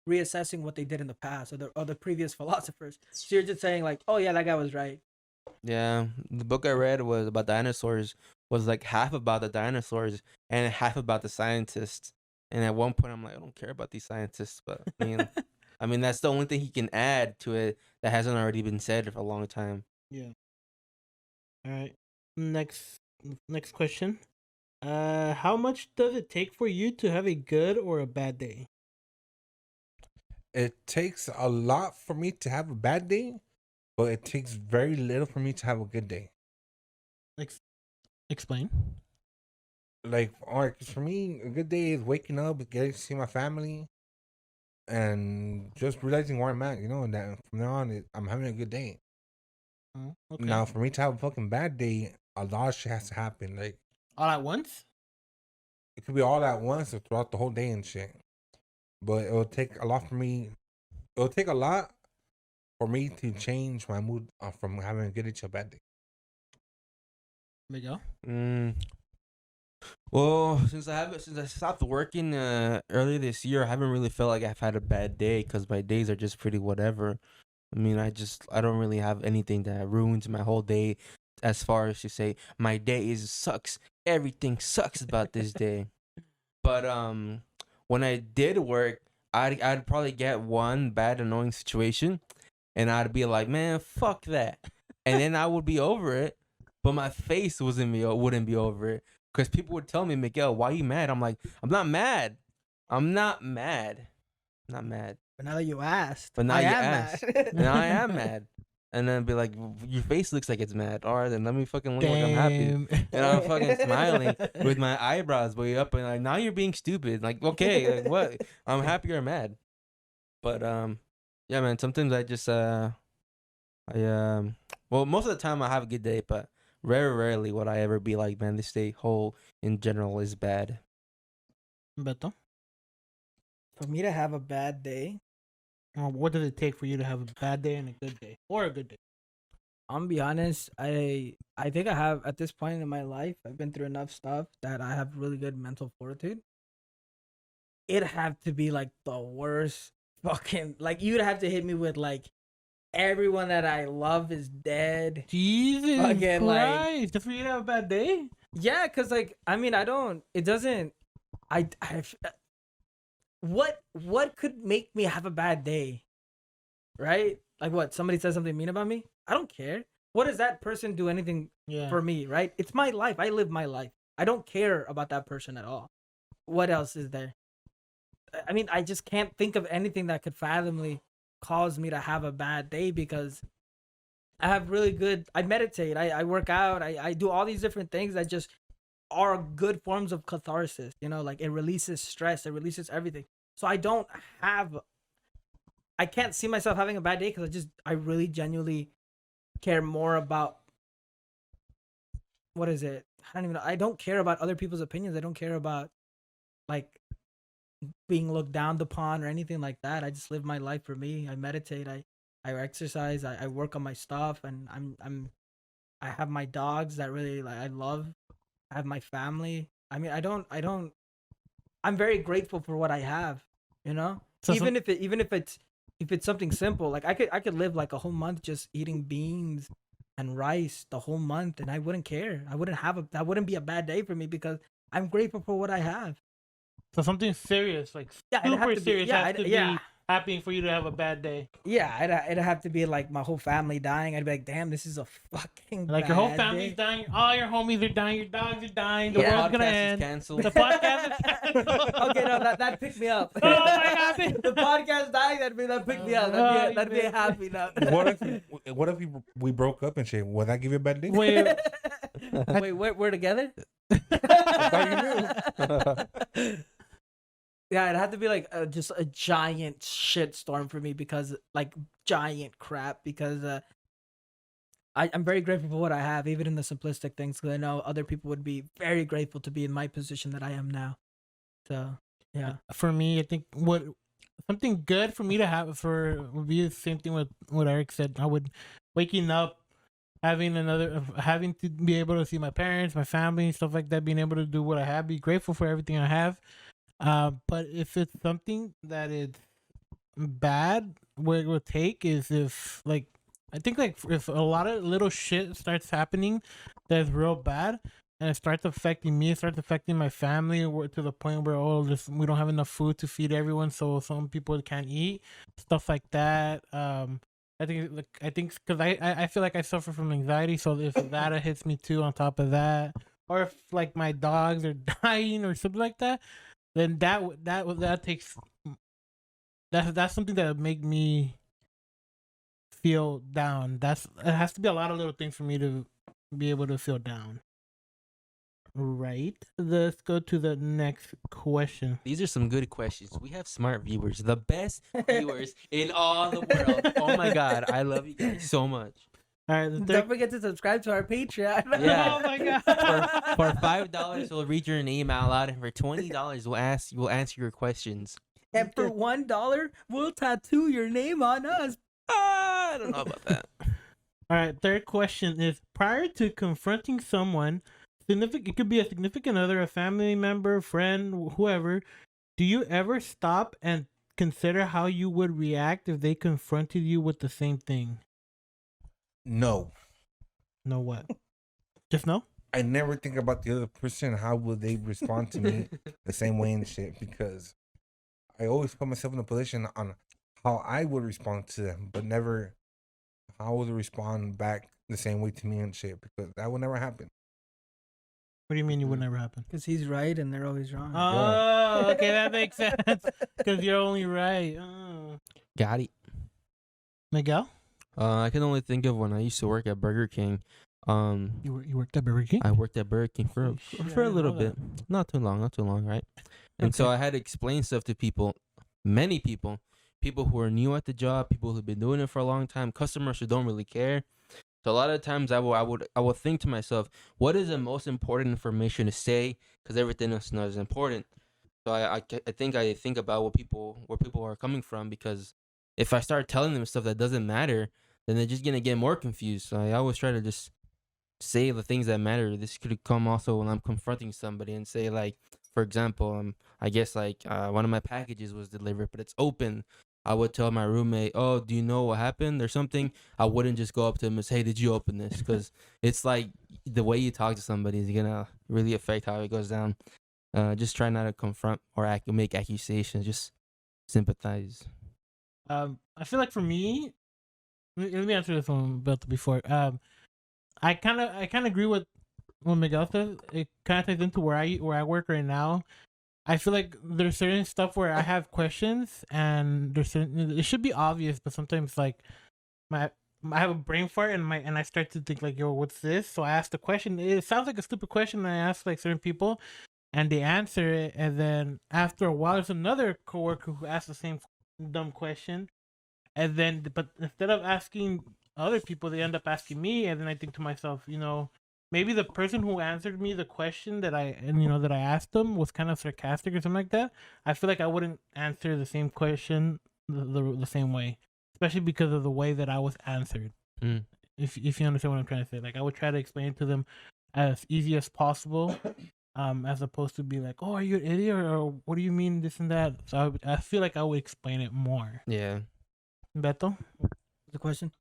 Reassessing what they did in the past, or the previous philosophers. So you're just saying like, oh yeah, that guy was right. Yeah, the book I read was about dinosaurs. Was like half about the dinosaurs and half about the scientists. And at one point, I'm like, I don't care about these scientists, but I mean, that's the only thing he can add to it that hasn't already been said for a long time. Yeah. All right. Next question. How much does it take for you to have a good or a bad day? It takes a lot for me to have a bad day, but it takes very little for me to have a good day. Explain. Like, all right, 'cause for me, a good day is waking up, getting to see my family, and just realizing where I'm at, and that from now on, I'm having a good day. Okay. Now, for me to have a fucking bad day, a lot of shit has to happen. Like, All at once? it could be all at once or throughout the whole day and shit. But it will take a lot for me. It will take a lot for me to change my mood from having a good day to a bad day. Miguel? Well, since I stopped working earlier this year, I haven't really felt like I've had a bad day because my days are just pretty whatever. I mean, I don't really have anything that ruins my whole day, as far as to say my day sucks. Everything sucks about this day. But when I did work, I'd probably get one bad annoying situation, and I'd be like, man, fuck that, and then I would be over it. But my face wouldn't be over it. Because people would tell me, Miguel, why you mad? I'm like, I'm not mad. I'm not mad. Not mad. But now that you asked, But now I you am asked. mad. Now I am mad. And then be like, your face looks like it's mad. All right, then let me fucking look like I'm happy. And I'm fucking smiling with my eyebrows way up. And like, now you're being stupid. Like, okay, like, what? I'm happy or mad. But, yeah, man, sometimes I just, well, most of the time I have a good day, but very rarely would I ever be like, man, this day whole in general is bad. Beto? For me to have a bad day, What does it take for you to have a bad day and a good day? Or a good day? I'm gonna be honest. I think I have, at this point in my life, I've been through enough stuff that I have really good mental fortitude. It'd have to be like the worst fucking, like, you'd have to hit me with like everyone that I love is dead. Jesus Fucking, like- Christ. Just for you to have a bad day? Yeah, cause like, I mean, what could make me have a bad day? Right? Like what? Somebody says something mean about me? I don't care. What does that person do anything Yeah. for me, right? It's my life. I live my life. I don't care about that person at all. What else is there? I mean, I just can't think of anything that could fathomly cause me to have a bad day because I have really good, I meditate, I work out, I do all these different things that just are good forms of catharsis, you know, like it releases stress, it releases everything. So I can't see myself having a bad day because I really genuinely care more about, what is it? I don't even know. I don't care about other people's opinions. I don't care about like being looked down upon or anything like that. I just live my life for me. I meditate. I exercise. I work on my stuff, and I have my dogs that really like I love. I have my family. I mean, I'm very grateful for what I have. You know, So even if it's something simple, like I could live like a whole month just eating beans and rice the whole month, and I wouldn't care. That wouldn't be a bad day for me because I'm grateful for what I have. So something serious, like Yeah, it'd have super to be- serious, yeah, has to yeah. be happening for you to have a bad day. Yeah, it'd have to be like my whole family dying. I'd be like, damn, this is a fucking Like your whole bad family's day. dying, all your homies are dying, your dogs are dying, the Yeah. world's gonna Podcast is end. canceled. The podcast is canceled. Okay, no, that picked me up. Oh my God. The podcast dying, that picked me up. Oh, That'd be a man. happy note. What if we broke up and shit? Would that give you a bad day? Wait, Wait, we're together? Yeah, it'd have to be like just a giant shit storm for me because like giant crap because I'm very grateful for what I have, even in the simplistic things, because I know other people would be very grateful to be in my position that I am now. So yeah, for me, I think what something good for me to have would be the same thing with what Eric said. I would waking up, having to be able to see my parents, my family, stuff like that, being able to do what I have, be grateful for everything I have. But if it's something that is bad, what it will take is if like I think like if a lot of little shit starts happening that's real bad and it starts affecting me, it starts affecting my family to the point where we don't have enough food to feed everyone, so some people can't eat, stuff like that. I think because I feel like I suffer from anxiety, so if that hits me too on top of that, or if like my dogs are dying or something like that, then that takes that's something that would make me feel down. It has to be a lot of little things for me to be able to feel down. Right. Let's go to the next question. These are some good questions. We have smart viewers, the best viewers in all the world. Oh my God, I love you guys so much. All right. The don't third. forget to subscribe to our Patreon. Yeah. Oh my God. For $5, we'll read your name out loud, and for $20, we'll answer your questions. And for $1, we'll tattoo your name on us. I don't know about that. All right. Third question is: prior to confronting someone, it could be a significant other, a family member, friend, whoever. Do you ever stop and consider how you would react if they confronted you with the same thing? No. No what? Just no? I never think about the other person. How will they respond to me the same way and shit? Because I always put myself in a position on how I would respond to them, but never how would they respond back the same way to me and shit. Because that would never happen. What do you mean you would never happen? Because he's right and they're always wrong. Oh, okay, that makes sense. Because you're only right. Oh. Got it. Miguel? I can only think of when I used to work at Burger King. You worked at Burger King? I worked at Burger King Holy shit, I for a didn't little know bit. Not too long, right? And so Okay. I had to explain stuff to people, many people who are new at the job, people who've been doing it for a long time, customers who don't really care. So a lot of times I would think to myself, what is the most important information to say? Because everything else is not as important. So I think about where people are coming from, because if I start telling them stuff that doesn't matter, then they're just gonna get more confused. So I always try to just say the things that matter. This could come also when I'm confronting somebody and say, like, for example, I guess like one of my packages was delivered, but it's open. I would tell my roommate, "Oh, do you know what happened?" or something. I wouldn't just go up to him and say, "Hey, did you open this?" Because it's like the way you talk to somebody is gonna really affect how it goes down. Just try not to confront or make accusations. Just sympathize. I feel like for me, let me answer this one about before. I kind of agree with what Miguel says. It kind of ties into where I work right now. I feel like there's certain stuff where I have questions, and there's certain, it should be obvious, but sometimes like my I have a brain fart, and I start to think like, yo, what's this? So I ask the question. It sounds like a stupid question, and I ask like certain people, and they answer it, and then after a while, there's another coworker who asks the same dumb question, and then but instead of asking other people, they end up asking me, and then I think to myself, maybe the person who answered me the question that I asked them was kind of sarcastic or something like that. I feel like I wouldn't answer the same question the same way, especially because of the way that I was answered. Mm. If you understand what I'm trying to say, like I would try to explain to them as easy as possible, as opposed to be like, "Oh, are you an idiot?" or "What do you mean this and that?" So I feel like I would explain it more. Yeah. Beto? The question.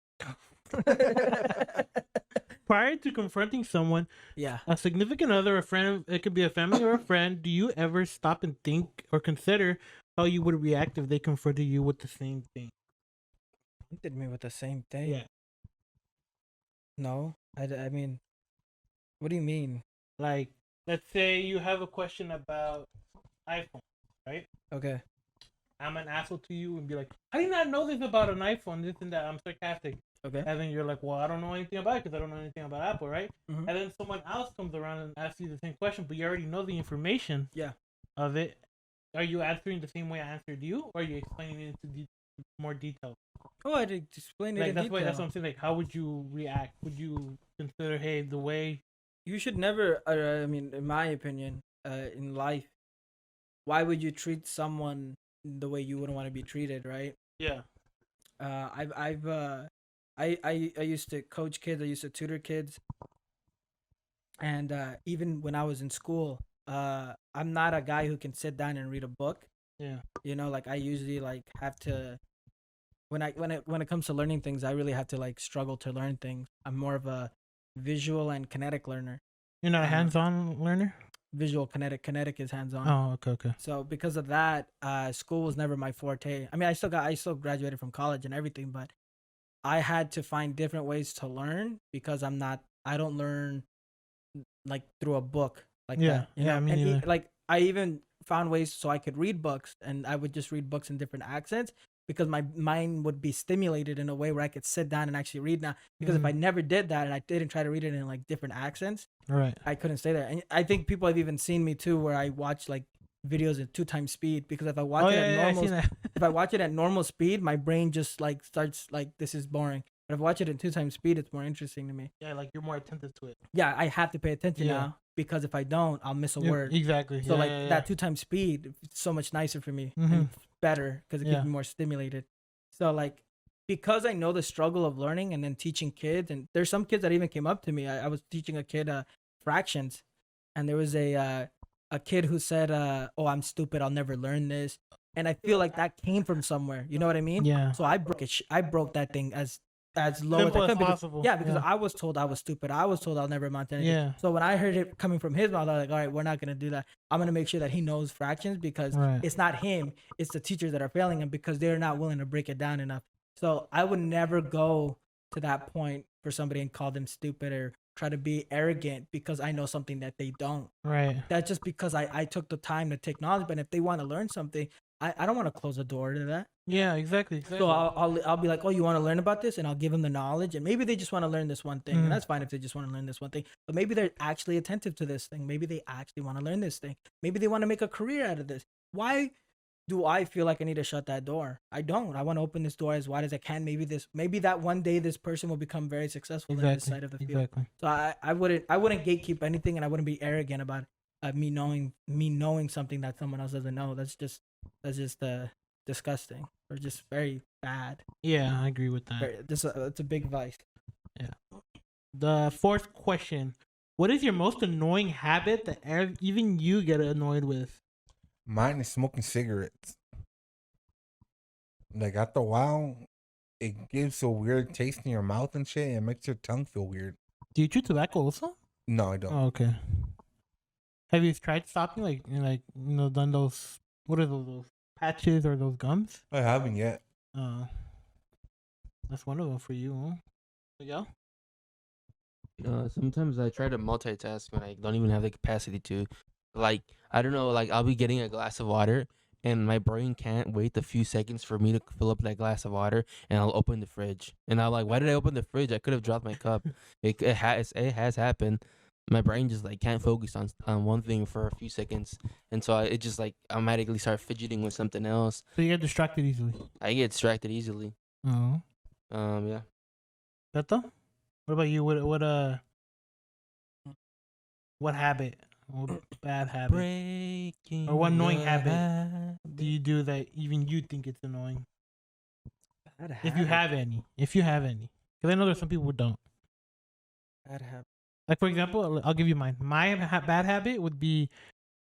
Prior to confronting someone, Yeah. a significant other, a friend, it could be a family or a friend, do you ever stop and think or consider how you would react if they confronted you with the same thing? Did me with the same thing? Yeah. No. I mean, what do you mean? Like, let's say you have a question about iPhone, right? Okay. I'm an asshole to you and be like, how do you not know this about an iPhone, this and that? I'm sarcastic. Okay. And then you're like, well, I don't know anything about it because I don't know anything about Apple, right? Mhm. And then someone else comes around and asks you the same question, but you already know the information of it. Are you answering the same way I answered you, or are you explaining it into more detail? Oh, I did explain it Like in that's detail. why that's what I'm saying. Like, how would you react? Would you consider, hey, the way? You should never. I mean, in my opinion, in life, why would you treat someone the way you wouldn't want to be treated, right? Yeah. I used to coach kids. I used to tutor kids, and even when I was in school, I'm not a guy who can sit down and read a book. Yeah. Like I usually like have to. When it comes to learning things, I really have to like struggle to learn things. I'm more of a visual and kinetic learner. You're not a hands-on learner? Visual, kinetic is hands-on. Oh, okay. So because of that, school was never my forte. I mean, I still graduated from college and everything, but I had to find different ways to learn because I don't learn like through a book like that. You know? Me And neither. like I even found ways so I could read books, and I would just read books in different accents because my mind would be stimulated in a way where I could sit down and actually read now. Because if I never did that and I didn't try to read it in like different accents, Right. I couldn't stay there. And I think people have even seen me too, where I watch like videos at 2x speed because if I watch it at normal, if I watch it at normal speed, my brain just like starts like this is boring. But if I watch it at 2x speed, it's more interesting to me. Yeah, like you're more attentive to it. Yeah, I have to pay attention now because if I don't, I'll miss a word. Exactly. So that 2x speed, it's so much nicer for me and it's better because it gets me more stimulated. So like because I know the struggle of learning and then teaching kids, and there's some kids that even came up to me. I was teaching a kid fractions, and there was a kid who said, "Oh, I'm stupid. I'll never learn this." And I feel like that came from somewhere. You know what I mean? Yeah. So I broke it. I broke that thing as low Simple as I as could. possible. Because I was told I was stupid. I was told I'll never amount to anything. Yeah. So when I heard it coming from his mouth, I was like, all right, we're not gonna do that. I'm gonna make sure that he knows fractions because it's not him. It's the teachers that are failing him because they're not willing to break it down enough. So I would never go to that point for somebody and call them stupid or try to be arrogant because I know something that they don't. Right. That's just because I took the time to take knowledge. But if they want to learn something, I don't want to close the door to that. Yeah, exactly. So I'll be like, oh, you want to learn about this? And I'll give them the knowledge. And maybe they just want to learn this one thing. And that's fine if they just want to learn this one thing. But maybe they're actually attentive to this thing. Maybe they actually want to learn this thing. Maybe they want to make a career out of this. Why do I feel like I need to shut that door? I don't. I want to open this door as wide as I can. Maybe that one day this person will become very successful in this side of the field. Exactly. So I wouldn't gatekeep anything, and I wouldn't be arrogant about me knowing something that someone else doesn't know. That's just disgusting or just very bad. Yeah, I agree with that. It's a big vice. Yeah. The fourth question: what is your most annoying habit that even you get annoyed with? Mine is smoking cigarettes. Like after a while, it gives a weird taste in your mouth and shit. And it makes your tongue feel weird. Do you chew tobacco also? No, I don't. Oh, okay. Have you tried stopping? Done those? What are those patches or those gums? I haven't yet. That's one of them for you, huh? Yeah. Sometimes I try to multitask when I don't even have the capacity to. Like, I don't know, like I'll be getting a glass of water and my brain can't wait a few seconds for me to fill up that glass of water, and I'll open the fridge. And I'm like, why did I open the fridge? I could have dropped my cup. It has happened. My brain just like can't focus on one thing for a few seconds, and so it just like automatically start fidgeting with something else. So you get distracted easily. I get distracted easily. Oh. Yeah. Beto? What about you? What habit? What bad habit? Breaking Or what annoying the habit do you do that even you think it's annoying? Bad If you have any. If you have any. Because I know there's some people who don't. Bad habit. Like, for example, I'll give you mine. My bad habit would be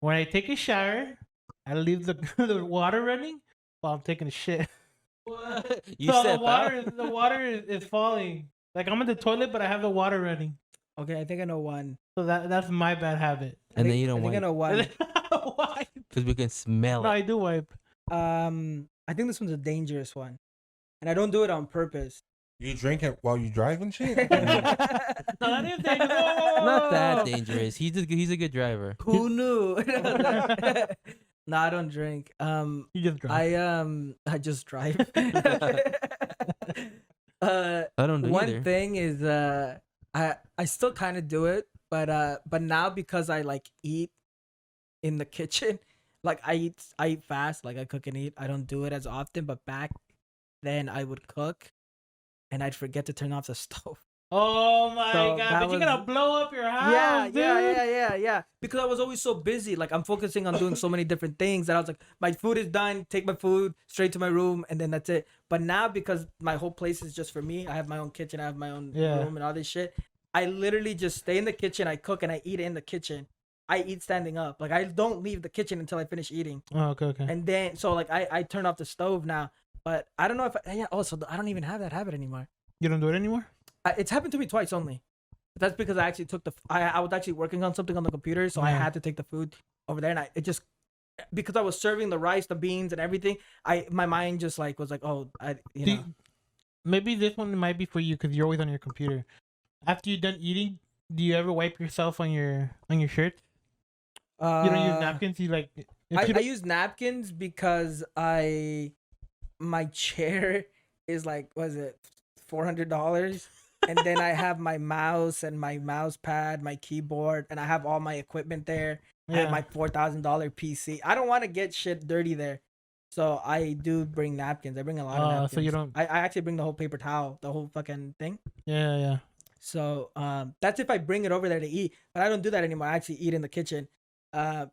when I take a shower, I leave the, the water running while I'm taking a shit. What? You So said the water is falling. Like, I'm in the toilet, but I have the water running. Okay, I think I know one. So that's my bad habit. And then you don't I think I wipe know one. Why? because we can smell No, it. I do wipe. I think this one's a dangerous one, and I don't do it on purpose. You drink it while you drive and shit? No, that is dangerous. Not that dangerous. He's a good driver. Who knew? No, I don't drink. You just drive. I just drive. I don't do One either. thing is I still kind of do it, but now because I like eat in the kitchen, like I eat fast, like I cook and eat. I don't do it as often, but back then I would cook and I'd forget to turn off the stove. Oh my So god! that But you're was- gonna blow up your house, Yeah, dude. yeah. Because I was always so busy. Like I'm focusing on doing so many different things that I was like, my food is done, take my food straight to my room, and then that's it. But now because my whole place is just for me, I have my own kitchen, I have my own Yeah. room and all this shit. I literally just stay in the kitchen, I cook and I eat in the kitchen. I eat standing up. Like I don't leave the kitchen until I finish eating. Oh, okay. And then so like I turn off the stove now. But I don't know if I don't even have that habit anymore. You don't do it anymore? It's happened to me twice only. But that's because I actually took I was actually working on something on the computer, so I Yeah. had to take the food over there, and because I was serving the rice, the beans, and everything. My mind just like was like, oh, you Do know. maybe this one might be for you because you're always on your computer. After you're done eating, do you ever wipe yourself on your shirt? You don't use napkins. You like. if you I don't- use napkins because my chair is like, was it $400? And then I have my mouse and my mouse pad, my keyboard, and I have all my equipment there. I have my $4,000 PC. I don't want to get shit dirty there. So I do bring napkins. I bring a lot of napkins. So you don't. I actually bring the whole paper towel, the whole fucking thing. Yeah. So that's if I bring it over there to eat. But I don't do that anymore. I actually eat in the kitchen. But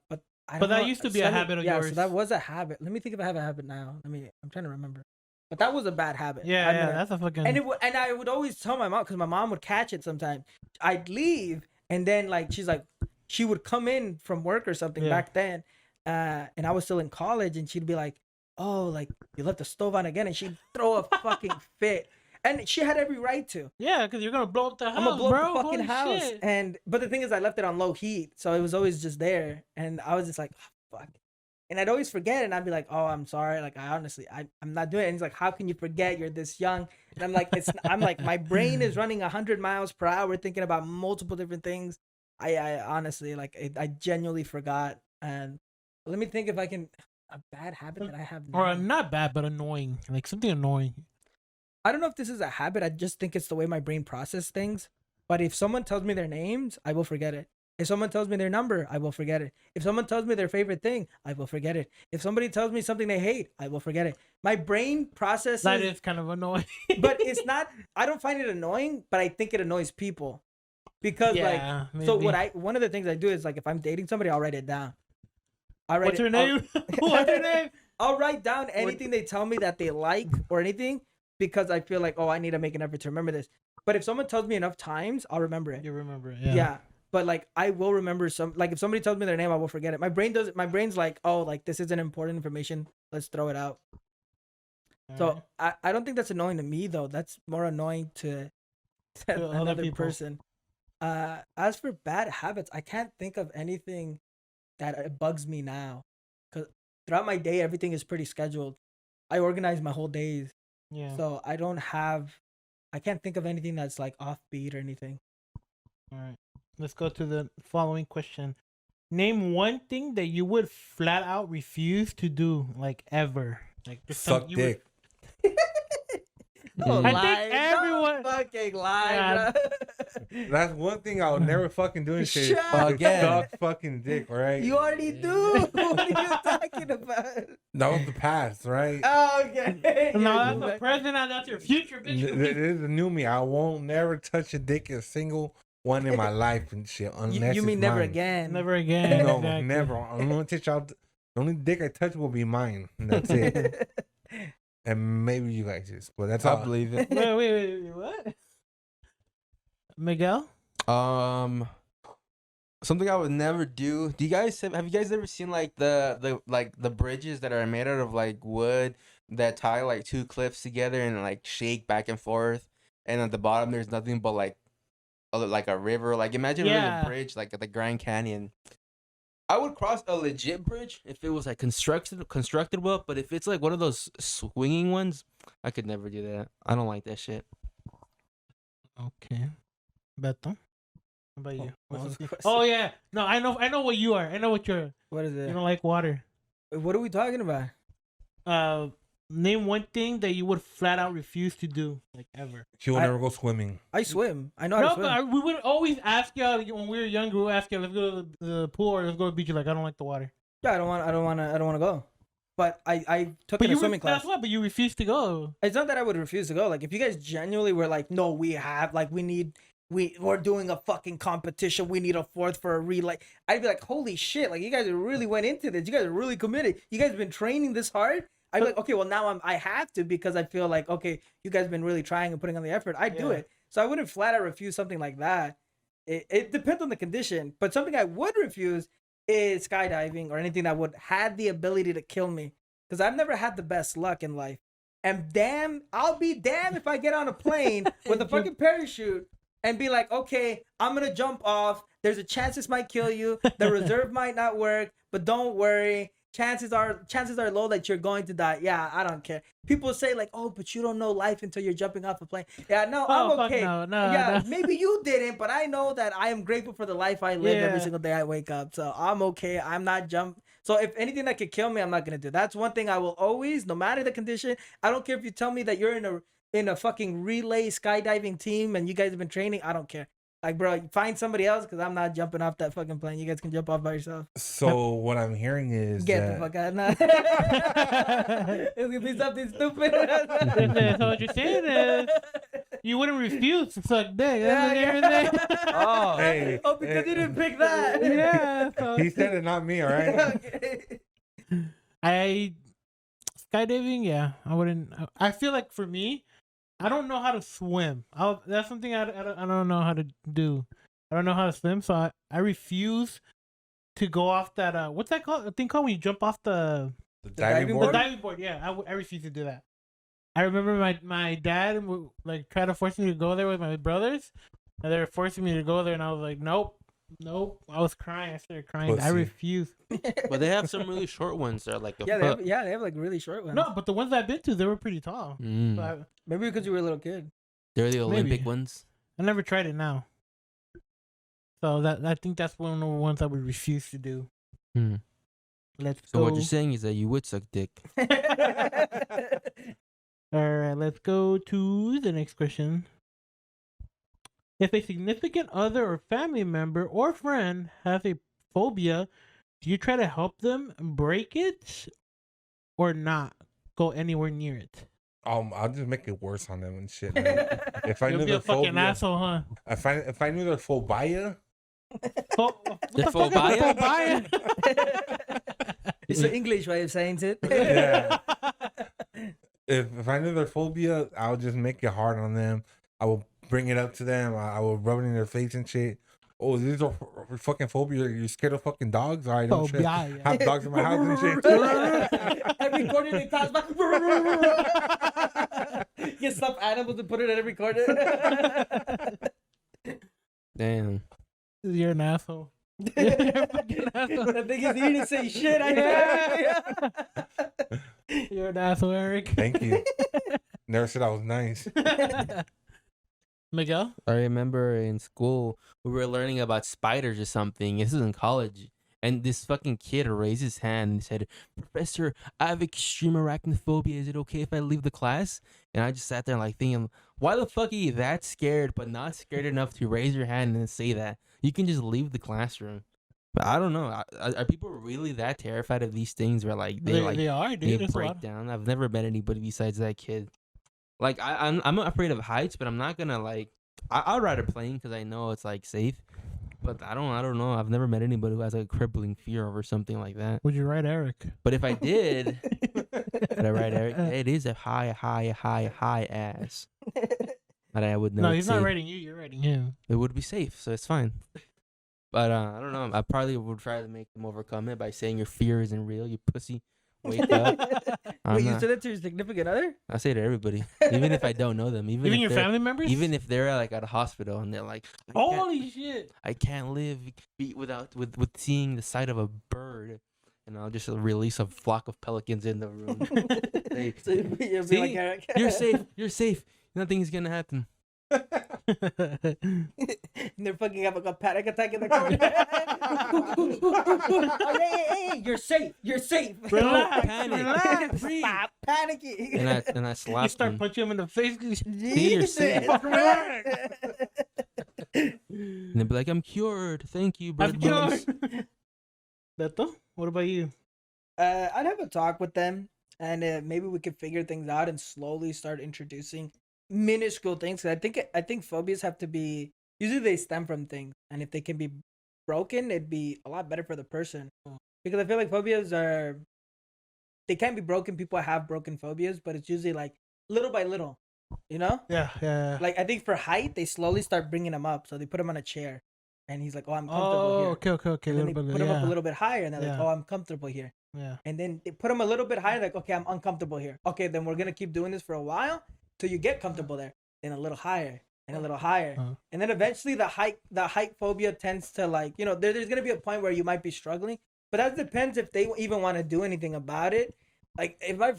I don't that know. used to be a habit of yeah, yours. so that was a habit. Let me think if I have a habit now. I'm trying to remember. But that was a bad habit. Yeah, I mean, that's a fucking. and I would always tell my mom because my mom would catch it sometimes. I'd leave and then like she's like she would come in from work or something Yeah. back then, and I was still in college, and she'd be like, "Oh, like you left the stove on again," and she'd throw a fucking fit, and she had every right to. Yeah, because you're gonna blow up the house, I'm gonna blow bro. up the fucking Holy house, shit. but the thing is, I left it on low heat, so it was always just there, and I was just like, oh, "Fuck." And I'd always forget, and I'd be like, "Oh, I'm sorry. Like, I'm not doing it." And he's like, "How can you forget? You're this young." And I'm like, I'm like, my brain is running 100 miles per hour, thinking about multiple different things. I honestly, like, I genuinely forgot. And let me think if I can a bad habit that I have now. Or not bad, but annoying. Like something annoying. I don't know if this is a habit. I just think it's the way my brain processes things. But if someone tells me their names, I will forget it. If someone tells me their number, I will forget it. If someone tells me their favorite thing, I will forget it. If somebody tells me something they hate, I will forget it. My brain processes. That is kind of annoying. But it's not. I don't find it annoying, but I think it annoys people because Yeah, like. So maybe. one of the things I do is like if I'm dating somebody, I'll write it down. I'll write What's it- your name? What's your name? I'll write down anything they tell me that they like or anything because I feel like, oh, I need to make an effort to remember this. But if someone tells me enough times, I'll remember it. You remember it? Yeah. But like I will remember some, like if somebody tells me their name, I will forget it. My brain does it. My brain's like, oh, like this isn't important information. Let's throw it out. So I don't think that's annoying to me though. That's more annoying to To other another people. person. As for bad habits, I can't think of anything that bugs me now. Cause throughout my day, everything is pretty scheduled. I organize my whole days, Yeah. so I can't think of anything that's like offbeat or anything. All right. Let's go to the following question. Name one thing that you would flat out refuse to do, like ever. Like just Suck something you would- dick. Don't I lie. think everyone- Don't fucking lie, Yeah. bro. That's one thing I'll never fucking do and shit. Shut up. Again. Suck fucking dick, right? You already do. What are you talking about? That was the past, right? Oh, okay. No, You're that's the back. present and that's your future, bitch. It is a new me. I won't never touch a dick a single one in my life and shit unless You mean it's never mine. again? Never again. No, exactly. never. I'm gonna touch out. The only dick I touch will be mine. And that's it. And maybe you guys just, but that's I all. believe it. Wait, what? Miguel? Something I would never do. Do you guys have you guys ever seen like the bridges that are made out of like wood that tie like two cliffs together and like shake back and forth, and at the bottom there's nothing but like a river. Like imagine Yeah. a bridge like at the Grand Canyon. I would cross a legit bridge if it was like constructed well, but if it's like one of those swinging ones, I could never do that. I don't like that shit. Okay. Beto? How about you? What was What's the the- question? Oh yeah. No, I know what you are. I know what you're. What is You it? don't like water. What are we talking about? Name one thing that you would flat out refuse to do, like ever. She will I- never go swimming. I swim. I know how to No, swim. but we would always ask you when we were younger. We would ask you, let's go to the pool or let's go to the beach. You're like, I don't like the water. Yeah, I don't want to go. But I took But in a you swimming class. That's what. But you refuse to go. It's not that I would refuse to go. Like if you guys genuinely were like, no, we're doing a fucking competition. We need a fourth for a relay. I'd be like, holy shit! Like you guys really went into this. You guys are really committed. You guys have been training this hard. I'd be like, okay, well now I have to because I feel like okay, you guys have been really trying and putting on the effort. I'd do Yeah. it. So I wouldn't flat out refuse something like that. It depends on the condition. But something I would refuse is skydiving or anything that would have the ability to kill me. Because I've never had the best luck in life. And damn, I'll be damned if I get on a plane with a fucking parachute and be like, okay, I'm going to jump off. There's a chance this might kill you. The reserve might not work, but don't worry. Chances are low that you're going to die. Yeah, I don't care. People say like, oh, but you don't know life until you're jumping off a plane. Yeah, no, Oh, I'm fuck okay. no, Yeah, no. maybe you didn't, but I know that I am grateful for the life I live every Yeah. single day I wake up. So I'm okay. I'm not jump. So if anything that could kill me, I'm not gonna do. That's one thing I will always, no matter the condition. I don't care if you tell me that you're in a fucking relay skydiving team and you guys have been training. I don't care. Like, bro, find somebody else because I'm not jumping off that fucking plane. You guys can jump off by yourself. So what I'm hearing is Get that the fuck out now. It's gonna be something stupid. So what you're saying is you wouldn't refuse to suck dick. Yeah, That's yeah. everything. Oh, hey, Oh, because you didn't pick that. Yeah. So he said it, not me. All right. Okay. I skydiving. Yeah, I wouldn't. I feel like for me, I don't know how to swim. That's something I don't know how to do. I don't know how to swim, so I refuse to go off that. What's that called? A thing called when you jump off the The diving diving the board. diving board. Yeah, I refuse to do that. I remember my dad would, like try to force me to go there with my brothers, and they were forcing me to go there, and I was like, nope. I was crying. I started crying. I Pussy. refuse. but they have some really short ones that are like a Yeah, foot. they have like really short ones. No, but the ones I've been to, they were pretty tall. Mm. But Maybe because you were a little kid. They're the Olympic Maybe. ones. I never tried it now. So I think that's one of the ones I would refuse to do. Hmm. Let's So go. what you're saying is that you would suck dick. All right, let's go to the next question. If a significant other or family member or friend has a phobia, do you try to help them break it or not go anywhere near it? I'll just make it worse on them and shit. Like, if I You'll knew be a their fucking phobia, asshole, huh? if I knew their phobia, What The the fuck is a phobia? It's the English way of saying it. Yeah. if I knew their phobia, I would just make it hard on them. I will bring it up to them. I will rub it in their face and shit. Oh, these are fucking phobia. You scared of fucking dogs? All right, don't shit. Phobia, yeah. Have dogs in my house and shit. Every corner they toss back. Get stuffed animals and put it at every corner. Damn. You're an asshole. You're fucking asshole. The thing is, he didn't say shit. You're an asshole, Eric. Thank you. Never said I was nice. Miguel? I remember in school we were learning about spiders or something. This is in college. And this fucking kid raised his hand and said, "Professor, I have extreme arachnophobia. Is it okay if I leave the class?" And I just sat there like thinking, why the fuck are you that scared but not scared enough to raise your hand and say that? You can just leave the classroom. But I don't know. Are people really that terrified of these things where like They are, dude. they There's a break lot. down? I've never met anybody besides that kid. Like I'm afraid of heights, but I'm not gonna like. I'll ride a plane because I know it's like safe. But I don't know. I've never met anybody who has like a crippling fear over something like that. Would you write Eric? But if I did, would I ride Eric? It is a high ass. But I would know. No, it's he's not safe. writing you. You're writing him. It would be safe, so it's fine. But I don't know. I probably would try to make them overcome it by saying your fear isn't real, you pussy. Wake up. Wait, you not- said that to your significant other? I say to everybody, even if I don't know them, even Even if your they're- family members? even if they're like at a hospital and they're like, Holy shit. I can't live with seeing the sight of a bird, and I'll just release a flock of pelicans in the room. Say, So you'll be See? like Eric. you're safe. Nothing is gonna happen. And they're fucking having a panic attack in the corner. Oh, hey, you're safe. You're safe. Relax, Panic. relax. Stop panicking. And I You slap start them. punching him in the face. See, you're safe. Fucking relax. And they'll be like, "I'm cured. Thank you, I'm bird cured. boys." Beto, what about you? I'd have a talk with them, and maybe we could figure things out and slowly start introducing minuscule things. 'Cause I think phobias have to be usually they stem from things, and if they can be broken, it'd be a lot better for the person. Because I feel like phobias they can be broken. People have broken phobias, but it's usually like little by little, you know. Yeah. Like I think for height, they slowly start bringing him up. So they put him on a chair, and he's like, "Oh, I'm comfortable Oh, here." okay. And then they Little bit, put him up a yeah. little bit higher, and they're like, Yeah. "Oh, I'm comfortable here." Yeah. And then they put him a little bit higher, like, "Okay, I'm uncomfortable here." Okay, then we're gonna keep doing this for a while till you get comfortable there. Then a little higher and a little higher, Uh-huh. and then eventually the height phobia tends to like, there's gonna be a point where you might be struggling, but that depends if they even want to do anything about it. Like if I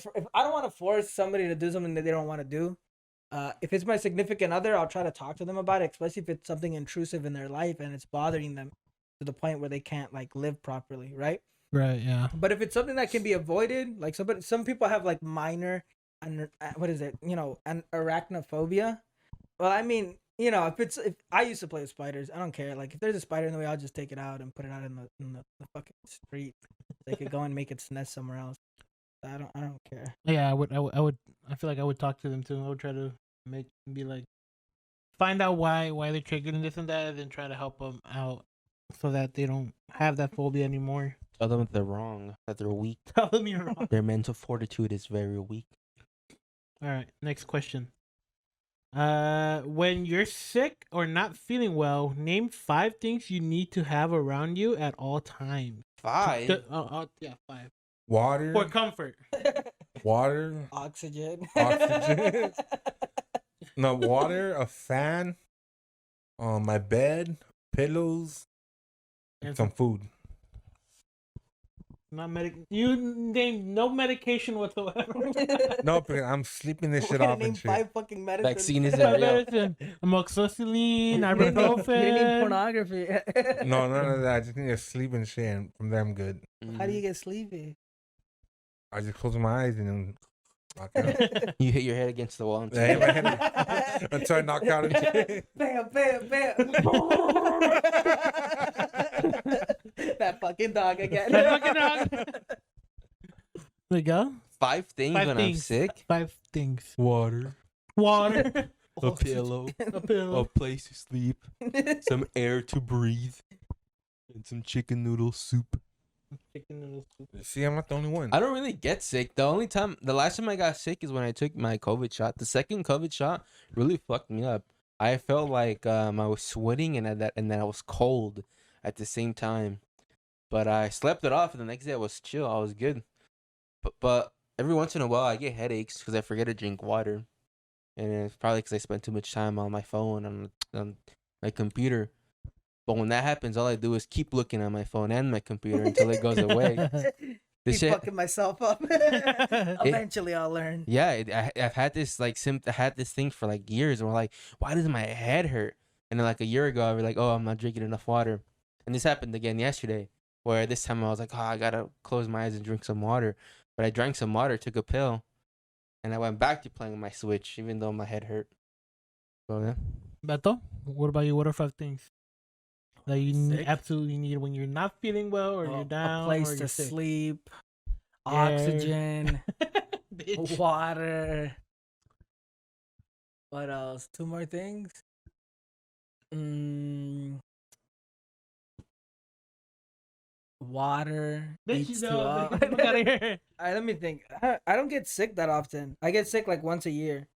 don't want to force somebody to do something that they don't want to do. If it's my significant other, I'll try to talk to them about it, especially if it's something intrusive in their life and it's bothering them to the point where they can't like live properly, right? Right, yeah. But if it's something that can be avoided, like some people have like minor, an arachnophobia. Well, I mean, if I used to play with spiders, I don't care. Like if there's a spider in the way, I'll just take it out and put it out in the fucking street. They could go and make its nest somewhere else. I don't care. Yeah, I would. I feel like I would talk to them too. I would try to find out why they're triggering this and that, and then try to help them out so that they don't have that phobia anymore. Tell them that they're wrong. That they're weak. Tell them you're wrong. Their mental fortitude is very weak. All right, next question. When you're sick or not feeling well, name 5 things you need to have around you at all times. 5. Yeah, 5. Water. For comfort. Water. Oxygen. Oxygen. No, water, a fan, my bed, pillows, and some food. Not You named no medication whatsoever. No, because I'm sleeping this shit We're gonna off name and shit. 5 fucking medicines. Vaccine isn't real. Medicine. Amoxicillin, You didn't need ibuprofen. pornography. No, none of that. I just need to sleep and shit, and from there I'm good. How do you get sleepy? I just close my eyes and then knock out. You hit your head against the wall and I hit my head until I knock out and shit. Bam, bam, bam. That fucking dog again. That fucking dog. There you go. 5 things 5 when things. I'm sick. 5 things. Water, Water. a pillow, A pillow. a place to sleep, some air to breathe, and some chicken noodle soup. Chicken noodle soup. See, I'm not the only one. I don't really get sick. The last time I got sick is when I took my COVID shot. The second COVID shot really fucked me up. I felt like I was sweating and that I was cold at the same time. But I slept it off, and the next day I was chill. I was good. But every once in a while I get headaches because I forget to drink water, and it's probably because I spent too much time on my phone on my computer. But when that happens, all I do is keep looking at my phone and my computer until it goes away. This Keep shit, fucking myself up. Eventually, I'll learn. yeah, I've had this like I had this thing for like years. And we're like, why does my head hurt? And then like a year ago, I was like, oh, I'm not drinking enough water. And this happened again yesterday, where this time I was like, oh, I gotta close my eyes and drink some water. But I drank some water, took a pill, and I went back to playing my Switch, even though my head hurt. So yeah. Beto, what about you? What are 5 things that you Sick. absolutely need when you're not feeling well or you're down A place or to you're sick? sleep, Air. oxygen, Bitch. water. What else? 2 more things. Water. Bitch, Beats you to know, up. get the fuck outta here. Alright, let me think. I don't get sick that often. I get sick like once a year.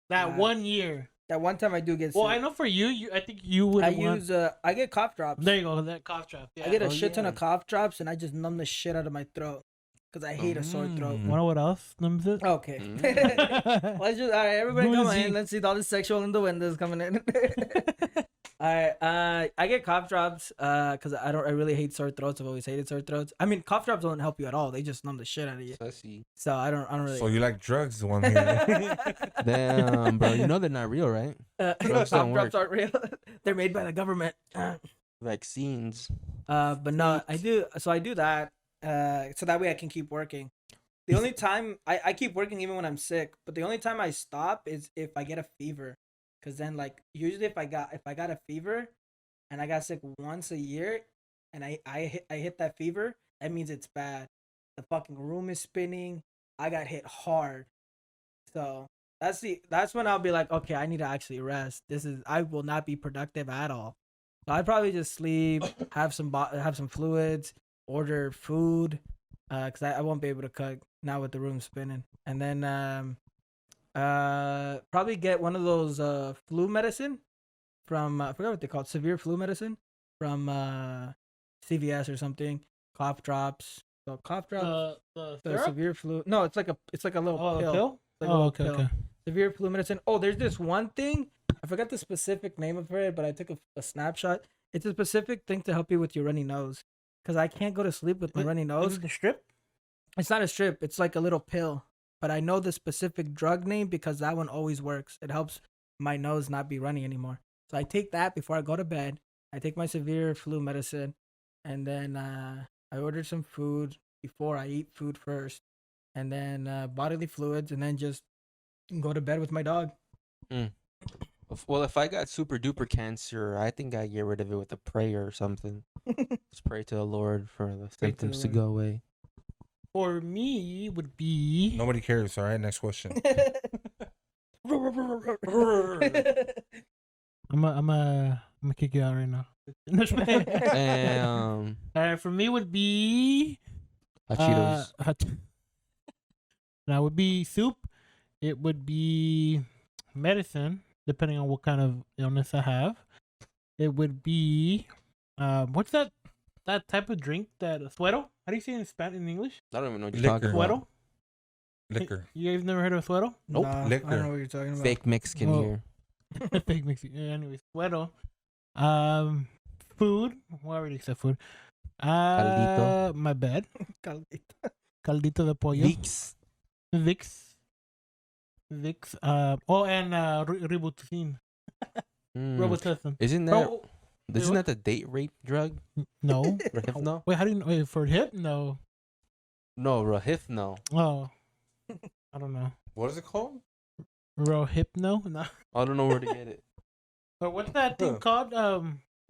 That 1 year. That one time I do get sick. Well, I know for you, I think you would. I get cough drops. There you go, that cough drop. Yeah. I get a Oh, shit ton yeah. of cough drops and I just numb the shit out of my throat because I hate a sore throat. Mm. Wanna what else numbs it? Okay. Mm. Let's just all right. Everybody come Boozy. in. Let's see all the sexual innuendos coming in. All right. I get cough drops because I really hate sore throats. I've always hated sore throats. I mean, cough drops don't help you at all. They just numb the shit out of you. Sussy. So I don't really. So you like drugs, the one here. Damn, bro. You know they're not real, right? Drugs cough don't drops work. aren't real. They're made by the government. Vaccines. But no, I do. So I do that. So that way I can keep working. The only time I keep working even when I'm sick, but the only time I stop is if I get a fever. Cause then like usually if I got a fever and I got sick once a year and I hit that fever, that means it's bad. The fucking room is spinning. I got hit hard. So that's when I'll be like, okay, I need to actually rest. I will not be productive at all. So I'd probably just sleep, have some fluids, order food, cause I won't be able to cook now with the room spinning. And then probably get one of those flu medicine from I forgot what they called, severe flu medicine from CVS or something. Cough drops. So cough drops. The The syrup? severe flu. No, it's like a little Oh, pill. a pill? It's like a Oh, little okay, pill. okay. Severe flu medicine. Oh, there's this one thing. I forgot the specific name of it, but I took a snapshot. It's a specific thing to help you with your runny nose. Because I can't go to sleep with my runny Is nose. it the strip? It's not a strip. It's like a little pill. But I know the specific drug name because that one always works. It helps my nose not be runny anymore. So I take that before I go to bed. I take my severe flu medicine. And then I ordered some food before I eat food first. And then bodily fluids. And then just go to bed with my dog. Well, if I got super duper cancer, I think I get rid of it with a prayer or something. Just pray to the Lord for the Pray to symptoms the to go away. For me, would be. Nobody cares. All right, next question. I'm gonna kick you out right now. Damn. Alright, for me would be Cheetos. That would be soup. It would be medicine, depending on what kind of illness I have. It would be what's that type of drink that suero? How do you say it in Spanish in English? I don't even know what you're Liquor. talking about. Suero? Liquor. You guys never heard of suero? Nope. Nah, I Liquor. don't know what you're talking about. Fake Mexican Oh. here. Fake Mexican. Anyway, suero. Food. Well, I already said food. Caldito. My bed. Caldito. Caldito de pollo. Vicks. Vicks. And Robitussin. Mm. Robitussin. Isn't that Oh, isn't that the date rape drug? no. Rahifno? Wait, how do you know? Wait, for hip? No. No, Rahifno. Oh. I don't know. What is it called? Rohypno? No. I don't know where to get it. But what's that thing Huh. called?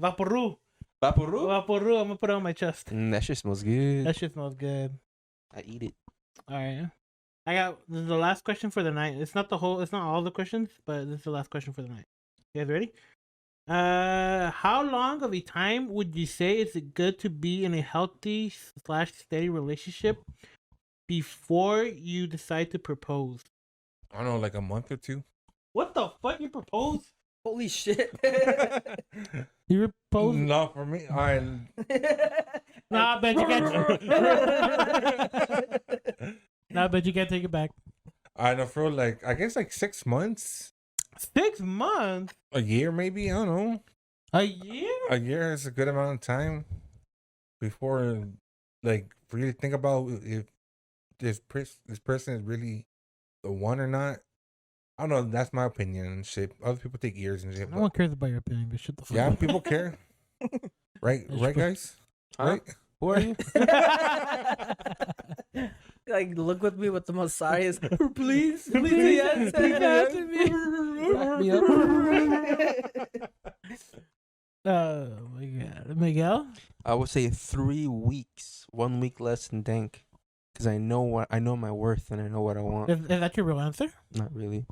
Vaporu. Vaporu? Vaporu. I'm gonna put it on my chest. That shit smells good. That shit smells good. I eat it. All right. This is the last question for the night. It's not all the questions, but this is the last question for the night. You guys ready? How long of a time would you say is it good to be in a healthy / steady relationship before you decide to propose? I don't know, like a month or two. What the fuck? You propose? Holy shit. You propose? Not for me. All right. Nah, I bet you can't. Nah, I bet you can't take it back. I know for like I guess like 6 months, 6 months? a year maybe. I don't know. A year? A year is a good amount of time before, like, for you to think about if this person is really the one or not. I don't know. That's my opinion and shit. Other people take years and shit. No one cares about your opinion, but shut the fuck Yeah, up. people care. Right, right, guys. Huh? Right. Who are you? Like, look with me with the most serious. Please answer me. Back me up. Oh my god, Miguel. I would say 3 weeks. 1 week less than Dank. Because I know my worth and I know what I want. Is that your real answer? Not really.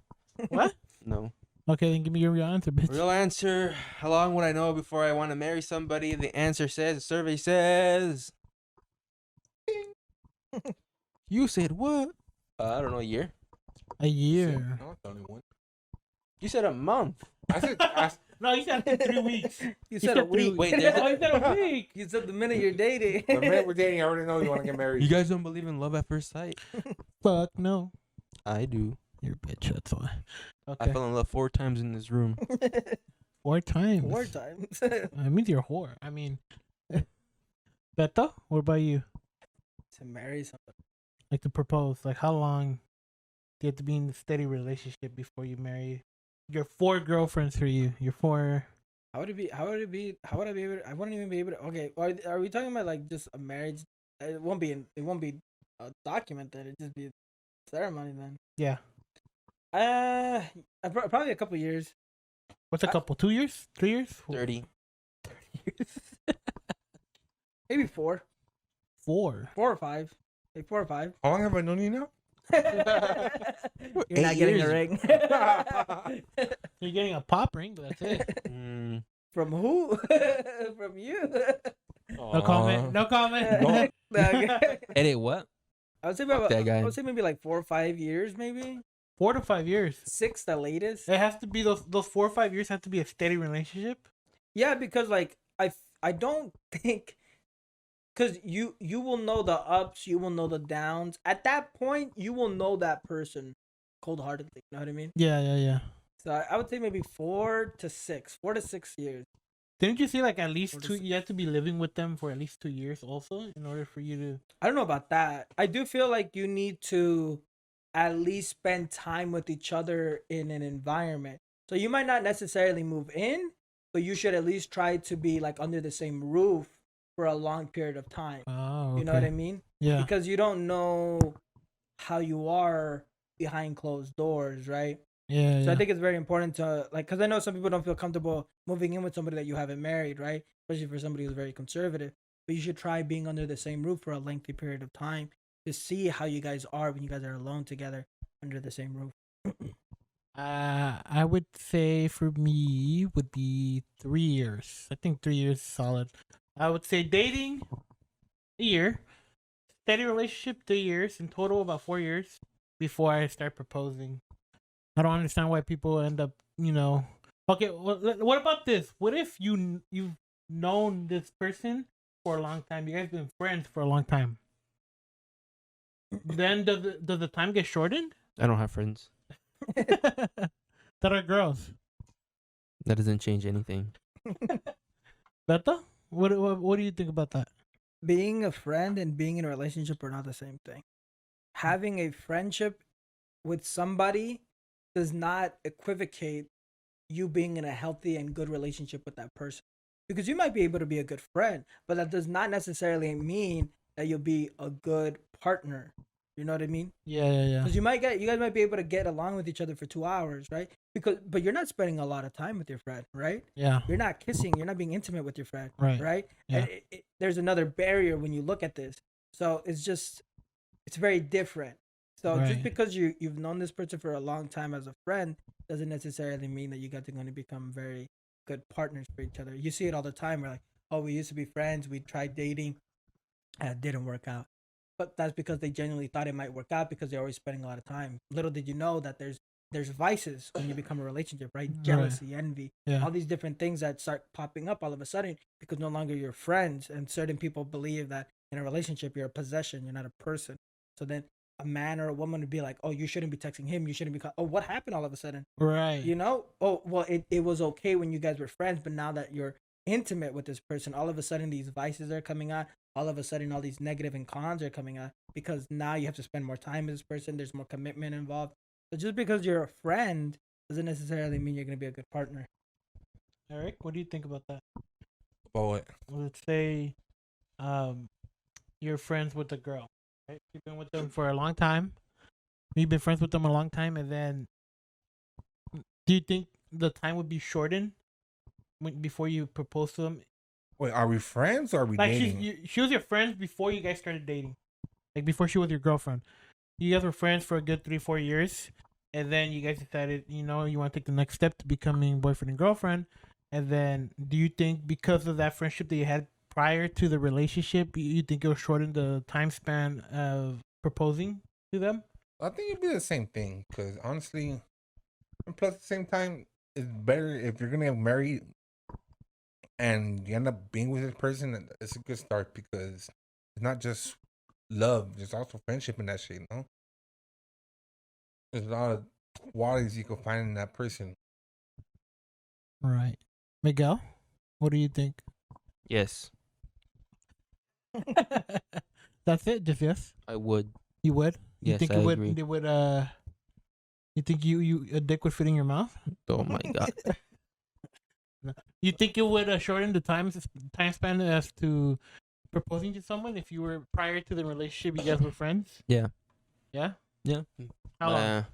What? No. Okay, then give me your real answer, bitch. Real answer. How long would I know before I want to marry somebody? The answer says, the survey says. You said what? I don't know, a year. A year. No, it's only one. You said a month. I said, No, you said 3 weeks. You said a week. Wait, Oh, there's you said a week. You said the minute you're dating. the minute we're dating, I already know you want to get married. You guys don't believe in love at first sight? Fuck no. I do. You're a bitch. That's why. I Okay. fell in love 4 times in this room. 4 times. 4 times. I mean, you're a whore. I mean, Beto, what about you? To marry somebody. Like to propose? Like how long do you have to be in a steady relationship before you marry? Your 4 girlfriends for you. Your 4. How would it be? How would I be able to? I wouldn't even be able to. Okay, are we talking about like just a marriage? It won't be a document then. It'd just be a ceremony then. Yeah. Probably a couple years. What's a couple? 2 years? 3 years? 30. Maybe 4. 4. 4 or 5. Like 4 or 5. How long have I known you now? You're not 8 getting years. a ring. You're getting a pop ring, but that's it. Mm. From who? From you. No comment. No comment. No. Okay. Edit what? I would say Fuck about, that guy. I would say maybe like 4 or 5 years, maybe 4 to 5 years. 6 the latest. It has to be those 4 or 5 years have to be a steady relationship. Yeah, because like I don't think, because you will know the ups, you will know the downs. At that point, you will know that person cold-heartedly. You know what I mean? Yeah. So I would say maybe 4 to 6 years. Didn't you say like at least 4 to 2? 6. You have to be living with them for at least 2 years also in order for you to. I don't know about that. I do feel like you need to at least spend time with each other in an environment. So you might not necessarily move in, but you should at least try to be like under the same roof for a long period of time. Oh, You know what I mean? Yeah. Because you don't know how you are behind closed doors, right? Yeah. So I think it's very important to like, because I know some people don't feel comfortable moving in with somebody that you haven't married, right? Especially for somebody who's very conservative. But you should try being under the same roof for a lengthy period of time to see how you guys are when you guys are alone together under the same roof. I would say for me would be 3 years. I think 3 years is solid. I would say dating a year, steady relationship 3 years, in total about 4 years before I start proposing. I don't understand why people end up, Okay, what about this? What if you've known this person for a long time? You guys been friends for a long time. Then does the time get shortened? I don't have friends. That are girls. That doesn't change anything. Beto, what do you think about that? Being a friend and being in a relationship are not the same thing. Having a friendship with somebody does not equivocate you being in a healthy and good relationship with that person. Because you might be able to be a good friend, but that does not necessarily mean that you'll be a good partner. You know what I mean? Yeah. Because you guys might be able to get along with each other for 2 hours, right? But you're not spending a lot of time with your friend, right? Yeah. You're not kissing, you're not being intimate with your friend, Right. Yeah. And there's another barrier when you look at this. So it's very different. So just Right. because you've known this person for a long time as a friend doesn't necessarily mean that you guys are going to become very good partners for each other. You see it all the time. We're like, oh, we used to be friends. We tried dating, and it didn't work out. But that's because they genuinely thought it might work out because they're always spending a lot of time. Little did you know that there's vices when you become a relationship, right? Jealousy, envy, Yeah. all these different things that start popping up all of a sudden because no longer you're friends, and certain people believe that in a relationship you're a possession, you're not a person. So then a man or a woman to be like, oh, you shouldn't be texting him. You shouldn't be. Oh, what happened all of a sudden? Right. You know? Oh, well, it was okay when you guys were friends, but now that you're intimate with this person, all of a sudden these vices are coming out. All of a sudden, all these negative and cons are coming out because now you have to spend more time with this person. There's more commitment involved. So just because you're a friend doesn't necessarily mean you're going to be a good partner. Eric, what do you think about that? Oh, what? Let's say you're friends with a girl, right? You've been with them for a long time. You've been friends with them a long time, and then do you think the time would be shortened before you propose to them? Wait, are we friends or are we Like dating? she was your friend before you guys started dating, like before she was your girlfriend. You guys were friends for a good 3-4 years, and then you guys decided, you want to take the next step to becoming boyfriend and girlfriend. And then, do you think because of that friendship that you had prior to the relationship, you think it'll shorten the time span of proposing to them? I think it'd be the same thing because honestly, and plus at the same time, it's better if you're gonna get married and you end up being with this person. It's a good start because it's not just love; there's also friendship in that shit. No, there's a lot of qualities you can find in that person. Right. Miguel, what do you think? Yes, That's it. Just yes. I would. You would. You Yes, think I it would? agree. It would. You think you a dick would fit in your mouth? Oh my god. You think it would shorten the time span as to proposing to someone if you were prior to the relationship? You guys were friends. Yeah. Yeah. Yeah. How long?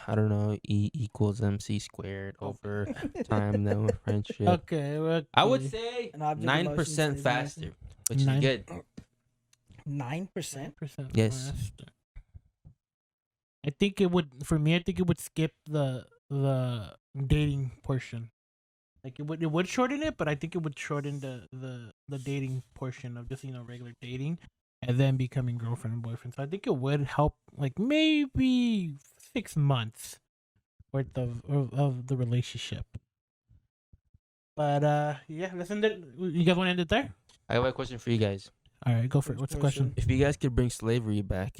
I don't know. E equals MC squared over time, then with friendship. Okay. Well, I would say An object 9% emotion stays faster, which is 9? good. 9%. 9%. Yes. faster. I think it would. For me, I think it would skip the dating portion. Like it would shorten it, but I think it would shorten the dating portion of just regular dating, and then becoming girlfriend and boyfriend. So I think it would help, like maybe 6 months worth of the relationship. But yeah, let's end it. You guys want to end it there? I have a question for you guys. All right, go for it. What's the question? If you guys could bring slavery back,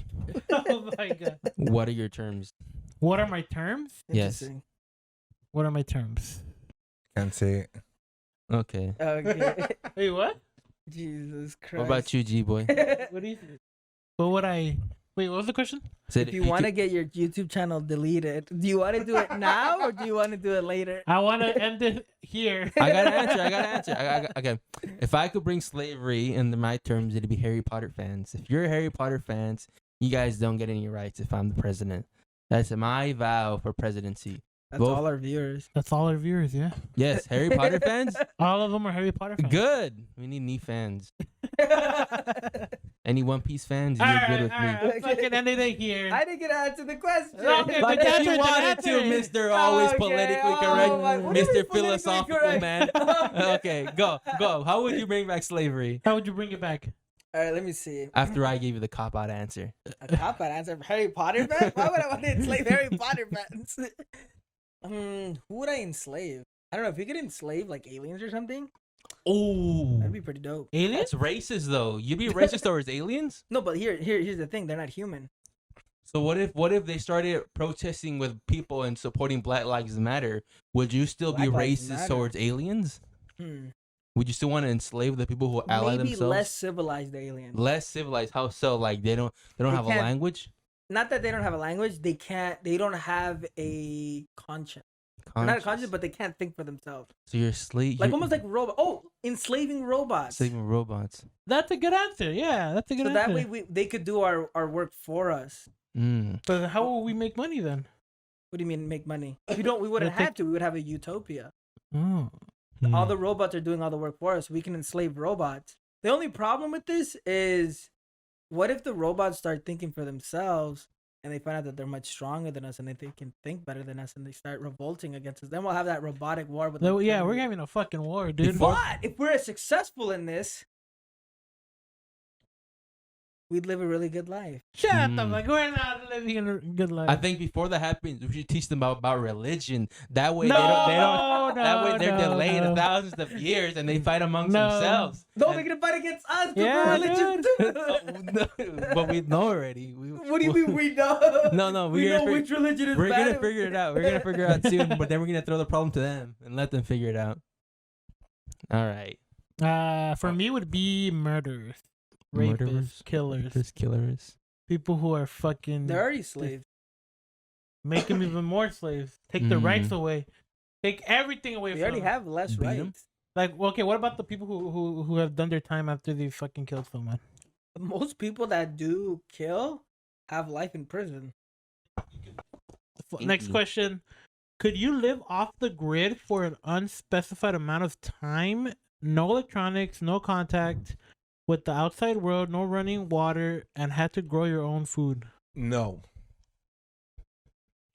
Oh my god! what are your terms? What are my terms? Yes. Interesting. What are my terms? Can't say it. Okay. Okay. Wait, what? Jesus Christ. What about you, G boy? What do you think? What would I? Wait, what was the question? Said If you want to get your YouTube channel deleted, do you want to do it now or do you want to do it later? I want to end it here. I gotta answer. Okay. If I could bring slavery into my terms, it'd be Harry Potter fans. If you're Harry Potter fans, you guys don't get any rights if I'm the president. That's my vow for presidency. That's Vote- all our viewers. That's all our viewers, yeah. Yes, Harry Potter fans. All of them are Harry Potter fans. Good. We need new fans. Any One Piece fans? All You're right, good with all me. right. Let's fucking end it here. I didn't get to answer the question. Okay, Like but if answer you it, wanted then to, answer it. Mr. Always Okay, politically oh correct, my- what is Mr. politically Philosophical correct? man. Okay, go. How would you bring back slavery? How would you bring it back? All right, let me see. After I gave you the cop-out answer. A cop-out answer for Harry Potter fans? Why would I want to enslave Harry Potter fans? Who would I enslave? I don't know. If you could enslave like aliens or something, Oh, that'd be pretty dope. Aliens? that's racist though. You'd be racist towards aliens. No, but here's the thing. They're not human. So what if they started protesting with people and supporting Black Lives Matter? Would you still be Black Lives racist Matter. towards aliens? Hmm. Would you still want to enslave the people who ally Maybe themselves? less civilized aliens. Less civilized. How so? Like they don't have a can't- language. Not that they don't have a language. They don't have a conscience. Not a conscience, but they can't think for themselves. So you're slave. Like almost like robot. Oh, enslaving robots. enslaving robots. That's a good answer. Yeah, that's a good So answer. that way they could do our work for us. Mm. But how will we make money then? What do you mean make money? We wouldn't But they- have to. We would have a utopia. Oh. All the robots are doing all the work for us. We can enslave robots. The only problem with this is, what if the robots start thinking for themselves and they find out that they're much stronger than us and they can think better than us and they start revolting against us? Then we'll have that robotic war with. No, like, yeah, we're Terminator. having a fucking war, dude. But if we're successful in this, we'd live a really good life. Shut the fuck. We're not living in a good life. I think before that happens, we should teach them about religion. That way no, they don't. That way they're delayed no. thousands of years and they fight amongst No. themselves. No, And- they're gonna fight against us. Yeah, Religion. No, but we know already. What do you mean we know? No, we we're know gonna which religion is we're bad. gonna figure it out. We're gonna figure it out soon, but then we're gonna throw the problem to them and let them figure it out. All right. For me, would be murderers, Murderers, rapists, killers. people who are fucking They're already slaves. make them even more slaves, take their Mm. rights away, take everything away We from already them. have less Beat 'em? rights. Like, okay, what about the people who have done their time after they fucking killed someone? Most people that do kill have life in prison. Next Inky. question. Could you live off the grid for an unspecified amount of time? No electronics, no contact with the outside world, no running water, and had to grow your own food. No,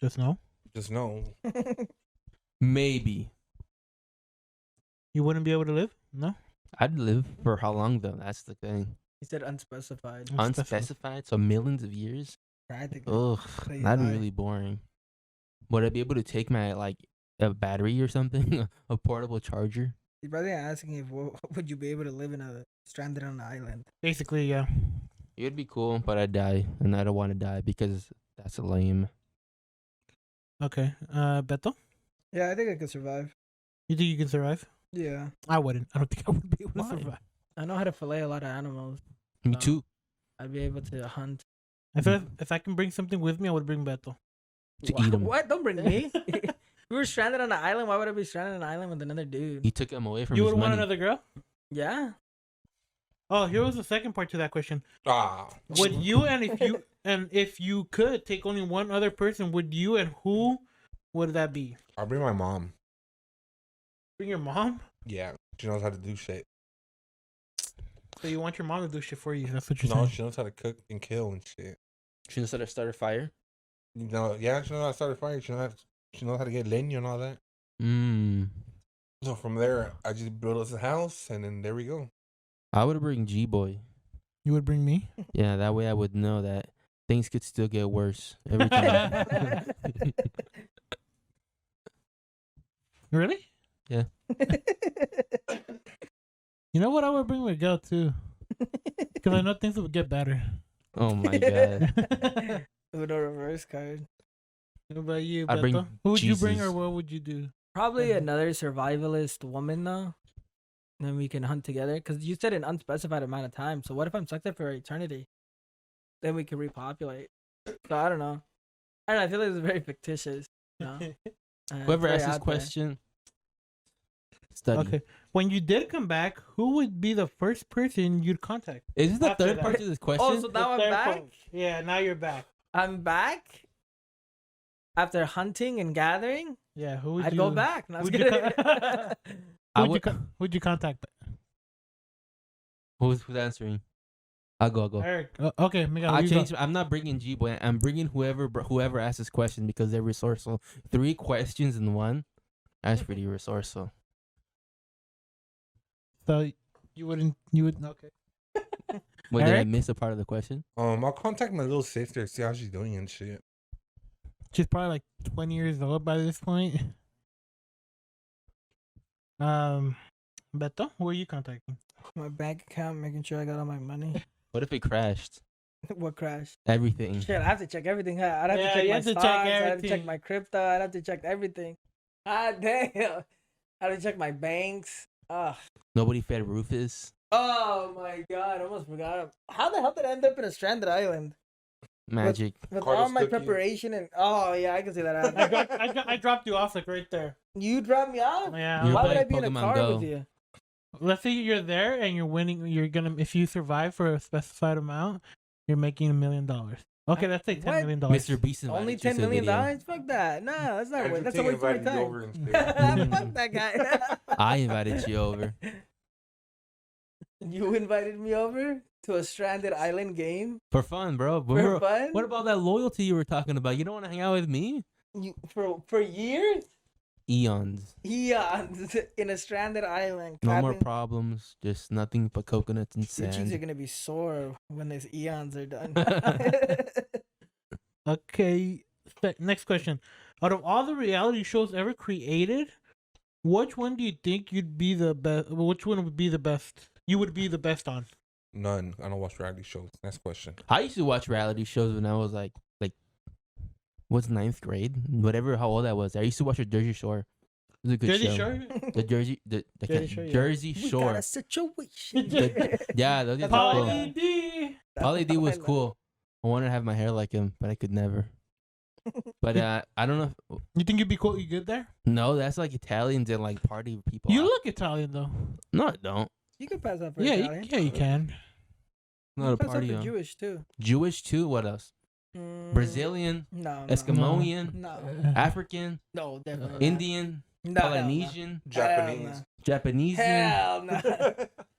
Just no? just no. Maybe. You wouldn't be able to live? No? I'd live for how long though? That's the thing. He said unspecified. Unspecified, so millions of years. Practically. Ugh, Pretty that'd be high. really boring. Would I be able to take my a battery or something, a portable charger? He's probably asking if would you be able to live in a stranded on an island? Basically, yeah. It'd be cool, but I'd die, and I don't want to die because that's lame. Okay. Beto? Yeah, I think I could survive. You think you can survive? Yeah, I wouldn't. I don't think I would be able to Why? survive. I know how to fillet a lot of animals. Me No. too. I'd be able to hunt. If I can bring something with me, I would bring Beto. To eat 'em. What? Don't bring me. We were stranded on an island. Why would I be stranded on an island with another dude? He took him away from You his would want money. another girl? Yeah. Oh, here was the second part to that question. Ah, Would you if you could take only one other person, would you, and who would that be? I'll bring my mom. Bring your mom? Yeah, she knows how to do shit. So you want your mom to do shit for you? That's what you're No, saying. she knows how to cook and kill and shit. She knows how to start a fire. You know, yeah, she knows how to start a fire. She knows how to get leña and all that. So from there, I just built us a house, and then there we go. I would bring G-Boy. You would bring me? Yeah, that way I would know that things could still get worse every time. Really? Yeah. You know what? I would bring Miguel too, because I know things would get better. Oh my god. With a reverse card. What about you, I'd bring Beto? Who would you bring, or Jesus. what would you do? Probably another survivalist woman though. Then we can hunt together. Because you said an unspecified amount of time. So what if I'm stuck there for eternity? Then we can repopulate. So I don't know. I feel like it's very fictitious. You know? It's Whoever very asked this out there. question, study. Okay. When you did come back, who would be the first person you'd contact? Is this the After third that. part to this question? Oh, so now I'm The third back? part. Yeah, now you're back. I'm back? After hunting and gathering? Yeah, who would I'd you go back. No, I'm Who'd you, kidding. who'd you contact? Who's answering? I'll go. Eric. Okay, Miguel. I you go. changed. I'm not bringing G-Boy. I'm bringing whoever asked this question because they're resourceful. 3 questions in one. That's pretty resourceful. So you would okay. Wait, did I Eric? miss a part of the question? I'll contact my little sister, see how she's doing and shit. She's probably like 20 years old by this point. Beto, who are you contacting? My bank account, making sure I got all my money. What if it crashed? What crashed? Everything. Shit, I have to check everything. I'd have Yeah, to check you my have to check stocks. I'd have to everything. check my crypto. I'd have to check everything. Ah, damn. I'd have to check my banks. Ugh. Nobody fed Rufus. Oh my god, I almost forgot. How the hell did I end up in a stranded island? Magic. With Carlos all my took you. preparation and oh yeah, I can see that happening. I dropped you off like right there. You dropped me off? Yeah. You're Why would I playing be in a Pokemon car Go. with you? Let's say you're there and you're winning. You're gonna if you survive for a specified amount, you're making $1 million. Okay, let's say $10 What? million. Mr. Beast invited Only you to $10 the million? video. Fuck that. No, that's not worth. That's a Andrew waste of my invited you time. over instead. Fuck that guy. I invited you over. You invited me over to a stranded island game For fun, bro. for fun. What about that loyalty you were talking about? You don't want to hang out with me? You for years? eons. Eons in a stranded island. No more cabin. problems. Just nothing but coconuts and Your cheeks are sand. gonna be sore when these eons are done. Okay. Next question. Out of all the reality shows ever created, which one do you think you'd be the best? Which one would be the best? You would be the best on. None. I don't watch reality shows. Next question. I used to watch reality shows when I was like, what's ninth grade? Whatever, how old I was. I used to watch the Jersey Shore. It was a good Jersey show. Shore. The Jersey, Jersey We Shore. got a situation. Yeah, those guys are all I cool. know. Pauly D. Pauly D was I know. cool. I wanted to have my hair like him, but I could never. But I don't know. You think you'd be cool? You good there? No, that's like Italians and like party people. You look Italian though. No, I don't. You can pass up for Yeah, Italian. you can. Not a Pass up party. for Jewish too. Jewish too. What else? Mm, Brazilian, No. Eskimoian, No. African, No, definitely. not. Indian, No, hell no. Polynesian, Japanese. Japanese, Hell no.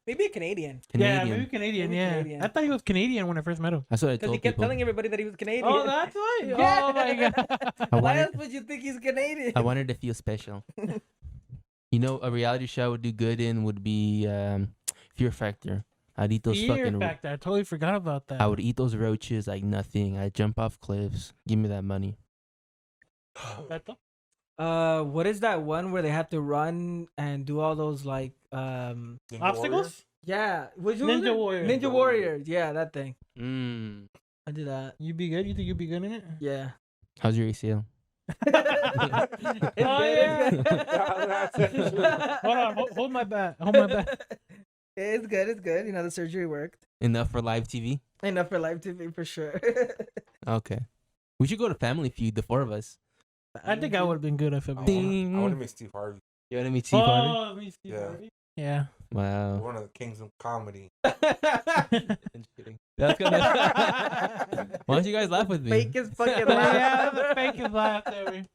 Maybe a Canadian. Yeah, Canadian. maybe Canadian. Maybe yeah, Canadian. I thought he was Canadian when I first met him. That's what I Because told he kept people. telling everybody that he was Canadian. Oh, that's why. Yeah. Oh my god. I Why wanted, else would you think he's Canadian? I wanted to feel special. You know, a reality show I would do good in would be Fear Factor. I'd eat those Fear fucking. Factor. I totally forgot about that. I would eat those roaches like nothing. I'd jump off cliffs. Give me that money. Beto? What is that one where they have to run and do all those like Obstacles? yeah, what was Ninja it? Warrior. Ninja Warriors, yeah, that thing. Mm. I did that. You be good? You think you'd be good in it? Yeah. How's your ACL? It's Oh, good, yeah. it's good. Hold on. Hold my bat. Hold my bat. It's good, it's good. You know, the surgery worked. Enough for live TV? Enough for live TV for sure. Okay. We should go to Family Feud, the four of us. I think I would have been good if it I was. Ding. want to meet Steve Harvey. You want to meet Steve Harvey? Oh, me, Steve Yeah. Harvey? Yeah. Wow. One of the kings of comedy. I'm just kidding. That's gonna... Why don't you guys laugh with me? Fake as fucking Yeah, laugh. the fake is laugh there.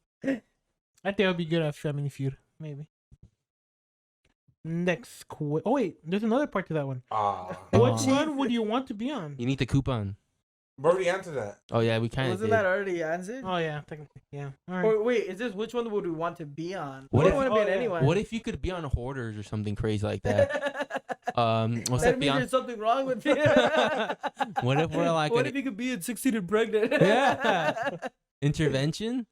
I think I'd be good at Family Feud. Maybe. Next oh wait, there's another part to that one. Ah. Which Oh. one would you want to be on? You need the coupon. We already answered that. Oh yeah, we kind of Wasn't did. that already answered? Oh yeah, technically, yeah. All right. Or wait, is this which one would we want to be on? What We if- don't want to be oh, on yeah. anyone. What if you could be on Hoarders or something crazy like that? What's that that means beyond? there's something wrong with you. What if we're like what an if you could be at 16 and pregnant? Yeah. intervention?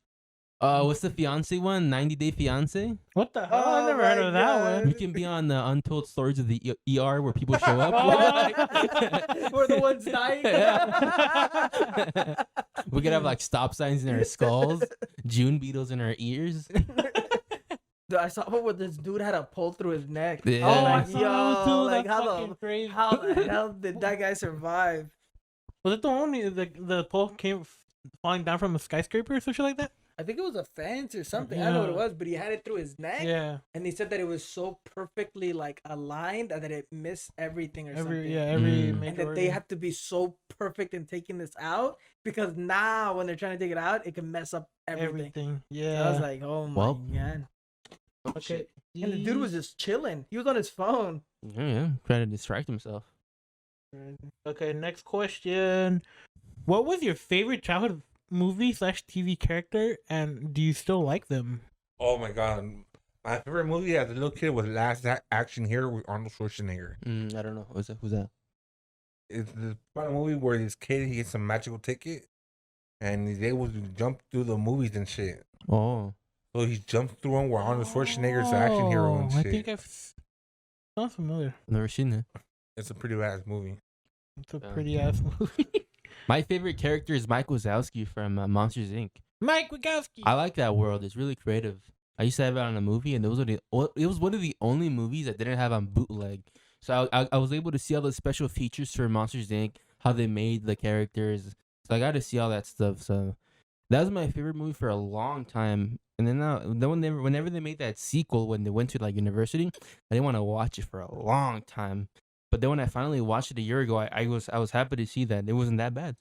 What's the fiance one? 90 Day Fiance? What the hell? I Oh never heard my of that God. We one. can be on the Untold Stories of the ER where people show up. We're the ones dying. Yeah. We could have like stop signs in our skulls, June beetles in our ears. Dude, I saw one where this dude had a pole through his neck. Yeah. Oh, I Like, saw yo, that too. like That's how fucking the crazy. how the hell did that guy survive? Was it the only the pole came falling down from a skyscraper or something like that? I think it was a fence or something. I don't know what it Yeah. was, but he had it through his neck. Yeah. And they said that it was so perfectly like aligned that it missed everything or something. Every Mm. major And that they organ. have to be so perfect in taking this out because now when they're trying to take it out, it can mess up everything. everything. So Yeah. I was like, oh my Well. god. okay. And the dude was just chilling. He was on his phone. yeah, trying to distract himself. Okay, next question. What was your favorite childhood movie / TV character, and do you still like them? Oh my god. My favorite movie as a little kid was Last Action Hero with Arnold Schwarzenegger. I don't know. Who's that? It's the part of the movie where this kid he gets a magical ticket and he's able to jump through the movies and shit. Oh. So he jumps through them where Arnold Schwarzenegger's the action hero and Oh, I shit. think sounds familiar. I've never seen it. It's a pretty badass movie. It's a Yeah. pretty ass movie. My favorite character is Mike Wazowski from Monsters Inc. Mike Wazowski. I like that world. It's really creative. I used to have it on a movie, and it was one of the only movies I didn't have on bootleg. So I was able to see all the special features for Monsters Inc., how they made the characters. So I got to see all that stuff. So that was my favorite movie for a long time. And then whenever they made that sequel, when they went to like university, I didn't want to watch it for a long time. But then when I finally watched it a year ago, I was happy to see that it wasn't that bad.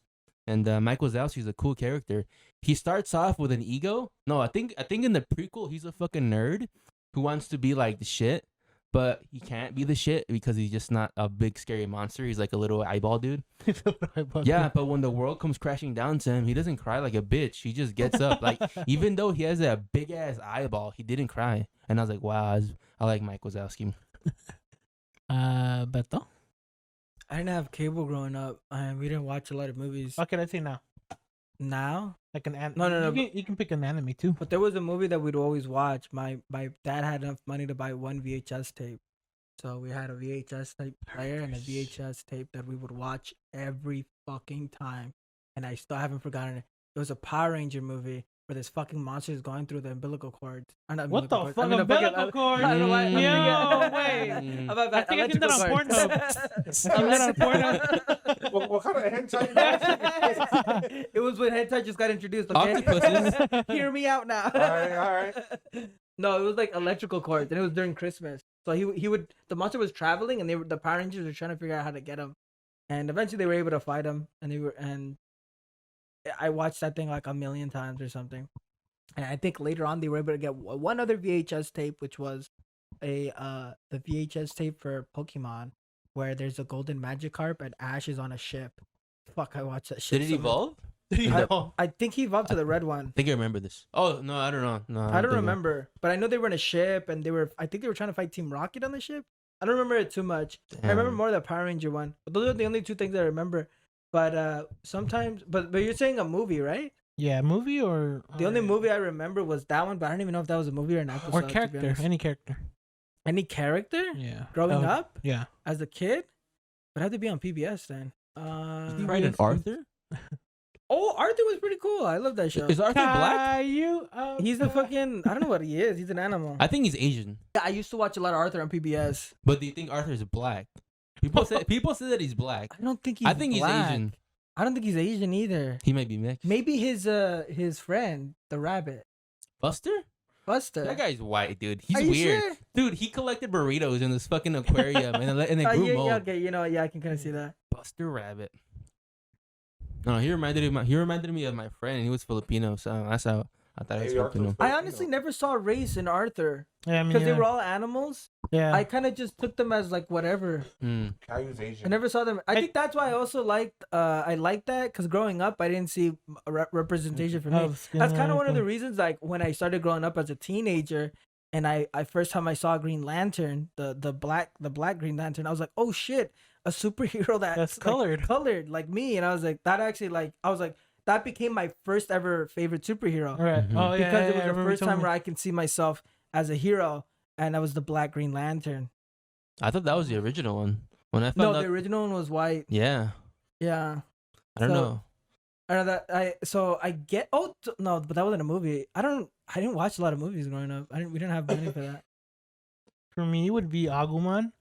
And Mike Wazowski is a cool character. He starts off with an ego. No, I think in the prequel he's a fucking nerd who wants to be like the shit. but he can't be the shit because he's just not a big scary monster. He's like a little eyeball dude. Yeah, but when the world comes crashing down to him, he doesn't cry like a bitch. He just gets up. Like, even though he has a big ass eyeball, he didn't cry. And I was like, wow, I like Mike Wazowski. Beto? I didn't have cable growing up, and we didn't watch a lot of movies. What can I say now? Now, Like an anime? No, You can pick an anime too. but there was a movie that we'd always watch. My dad had enough money to buy one VHS tape, so we had a VHS tape player and a VHS tape that we would watch every fucking time, and I still haven't forgotten it. It was a Power Ranger movie where this fucking monster is going through the umbilical cords. What the fuck? Umbilical cord? I don't know why. Yo, wait. I think I seen that on Pornhub. I seen that on Pornhub. What kind of hentai? It was when hentai just got introduced. Okay? Octopuses. Hear me out now. All right. No, it was like electrical cords, and it was during Christmas. So he would the monster was traveling, and the Power Rangers were trying to figure out how to get him, and eventually they were able to fight him, and I watched that thing like a million times or something. And I think later on they were able to get one other VHS tape, which was the VHS tape for Pokemon, where there's a golden Magikarp and Ash is on a ship. Fuck, I watched that shit. Did it evolve? I think he evolved to the red one. I think I remember this. Oh, no, I don't know. No, I don't remember, but I know they were in a ship and I think they were trying to fight Team Rocket on the ship. I don't remember it too much. I remember more of the Power Ranger one. But those are the only two things I remember. But sometimes, but you're saying a movie, right? Yeah, movie or The only movie I remember was that one, but I don't even know if that was a movie or an episode. or to be character, honest. any character. Any character? Yeah. Growing up Yeah. as a kid, would have to be on PBS then. Right, Arthur? Oh, Arthur was pretty cool. I love that show. Is Arthur black? He's a fucking. I don't know what he is. He's an animal. I think he's Asian. Yeah, I used to watch a lot of Arthur on PBS. But do you think Arthur is black? People say that he's black. I don't think he's. I think black. he's Asian. I don't think he's Asian either. He might be mixed. Maybe his friend, the rabbit, Buster? Buster. That guy's white, dude. He's Are you weird. sure? Dude, he collected burritos in this fucking aquarium and it grew yeah, mold. okay, I can kind of see that. Buster Rabbit. No, he reminded me of my friend, and he was Filipino, so that's how I thought he was Filipino. I honestly never saw race in Arthur Yeah, because they were all animals. Yeah. I kind of just took them as like whatever. Caillou's Asian. I never saw them. I think that's why I also liked. I liked that because growing up, I didn't see representation for me. That's kind of one of the reasons. Like when I started growing up as a teenager, and I first time I saw Green Lantern, the black Green Lantern, I was like, oh shit, a superhero that's colored like me, and I was like, that became my first ever favorite superhero. Right. Mhm. Oh yeah. Because it was I the remember first time where I can see myself as a hero, and that was the Black Green Lantern. I thought that was the original one. When I found No, out, the original one was white. yeah, Yeah. I don't know. I know that I get. Oh no, but that wasn't a movie. I didn't watch a lot of movies growing up. We didn't have money for that. For me, it would be Agumon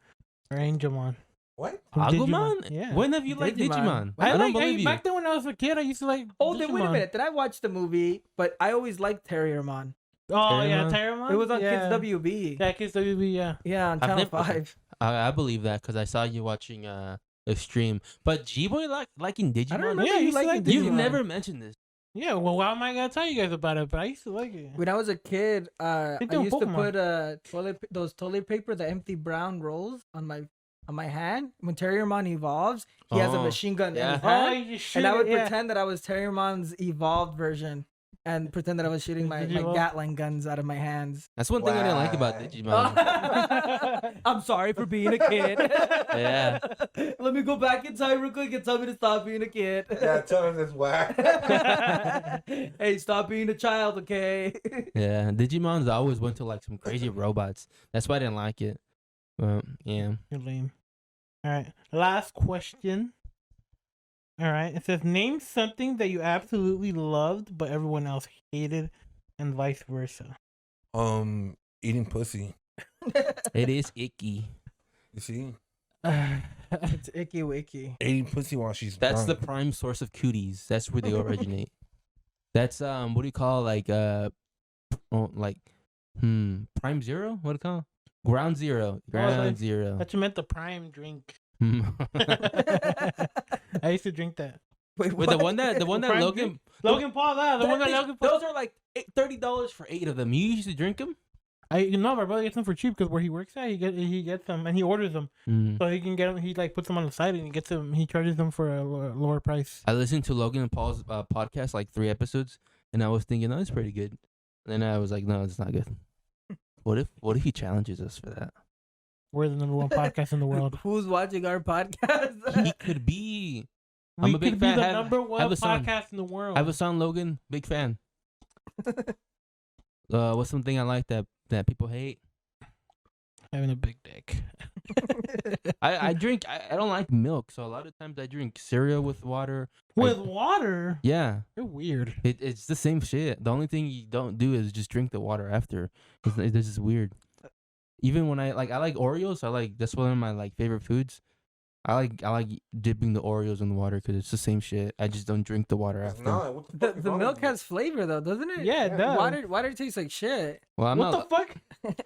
or Angemon. What? From Agumon? Digimon. Yeah. When have you liked Digimon? I don't believe you. Back then when I was a kid, I used to like. Oh, then wait a Digimon. minute. Did I watch the movie? But I always liked Terriermon. Oh yeah, Terramon? Terramon. It was on yeah. Kids WB. Yeah, Kids WB. Yeah. Yeah, on I've Channel never- 5. I believe that because I saw you watching a stream. But G-Boy liking Digimon? I don't remember Yeah, you you liking liked Digimon. You've never mentioned this. Yeah. Well, why am I gonna tell you guys about it? But I used to like it. When I was a kid, I Think of used to Pokemon. put those toilet paper, the empty brown rolls on my hand. When Terriermon evolves, he has a Oh, machine gun yeah. in his hand. you shoot And I would it, yeah. pretend that I was Terriermon's evolved version and pretend that I was shooting my Did you Gatling guns out of my hands. That's one thing I didn't like about Why? Digimon. I'm sorry for being a kid. Yeah. Let me go back in time real quick and tell me to stop being a kid. Yeah, tell him it's whack. Hey, stop being a child, okay? Yeah, Digimons always went to like some crazy robots. That's why I didn't like it. Yeah. You're lame. All right. Last question. All right. It says, name something that you absolutely loved, but everyone else hated, and vice versa. Eating pussy. It is icky. You see, It's icky wicky. eating pussy while she's That's the drunk. prime source of cooties. That's where they originate. That's what do you call prime zero? What do you call? Ground zero. Ground zero. That you meant the prime drink. I used to drink that. Wait, With the one that Prime Logan drink? Logan Paul, the one that Logan Paul. those are like $30 for 8 of them. You used to drink them? My brother gets them for cheap because where he works at, he gets them and he orders them so he can get them. He like puts them on the side and he gets them. He charges them for a lower price. I listened to Logan and Paul's podcast, like 3 episodes, and I was thinking, it's pretty good. And then I was like, no, it's not good. What if he challenges us for that? We're the number 1 podcast in the world. Who's watching our podcast? He could be. We I'm a big could be fan. the number 1 have a son. podcast in the world. I have a son, Logan. Big fan. What's something I like that people hate? Having a big dick. I drink. I don't like milk, so a lot of times I drink cereal with water. With water? Yeah. You're weird. It's the same shit. The only thing you don't do is just drink the water after. This is weird. Even when I like Oreos. That's one of my like favorite foods. I like dipping the Oreos in the water because it's the same shit. I just don't drink the water after. No, what the fuck is The wrong milk with you? has flavor though, doesn't it? Yeah, it does. Water tastes like shit. Well, I'm What not. the fuck?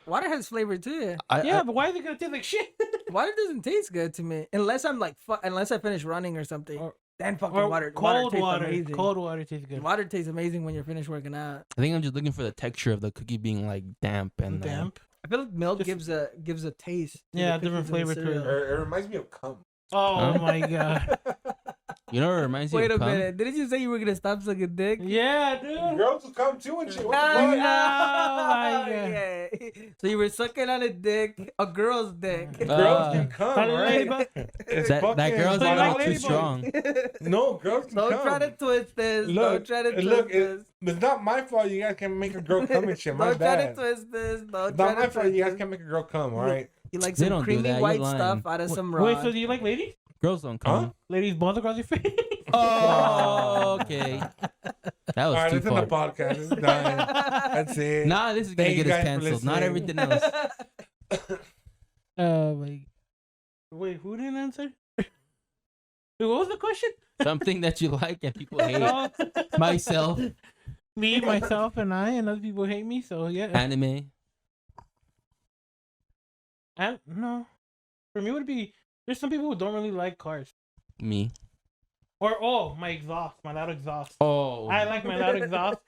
Water has flavor too. But why is it gonna taste like shit? Water doesn't taste good to me unless I'm like unless I finish running or something. Then fucking Or water. cold tastes water. amazing. Cold water tastes good. Water tastes amazing when you're finished working out. I think I'm just looking for the texture of the cookie being like damp and Damp. I feel like milk Just- gives a taste. to Yeah, the different cookies and the flavor to it. cereal. It reminds me of cum. Oh Huh? my god. You know what it reminds you Wait of a cum? minute. Didn't you say you were gonna stop sucking dick? Yeah, dude. Girls will come too and shit. What the Oh, fuck? no. my God. yeah. So you were sucking on a girl's dick. Girls can come, How did right? ladybug- It's That fucking girl's So you not like too ladybug? strong. No, girls can Don't come. try to twist this. Look, Don't try to twist look, this. it's not my fault you guys can make a girl come and shit. My Don't try to bad. twist this. Don't It's try not to my fault twist you guys this. can make a girl come, alright? You like They some don't do creamy that, you're white lying. stuff out of some Wait, raw. so do you like ladies? Girls don't come. Ladies balls across your face? Oh, okay. That was Alright, too this is the far. podcast. It's done. That's it. Nah, this is gonna Thank you get us guys for canceled. Not listening. everything else. Wait, who didn't answer? Wait, what was the question? Something that you like and people hate. Oh, Myself, me, myself, and I, and other people hate me. So yeah. anime. No, for me it would be. There's some people who don't really like cars. Me. Or my exhaust, my loud exhaust. Oh. I like my loud exhaust.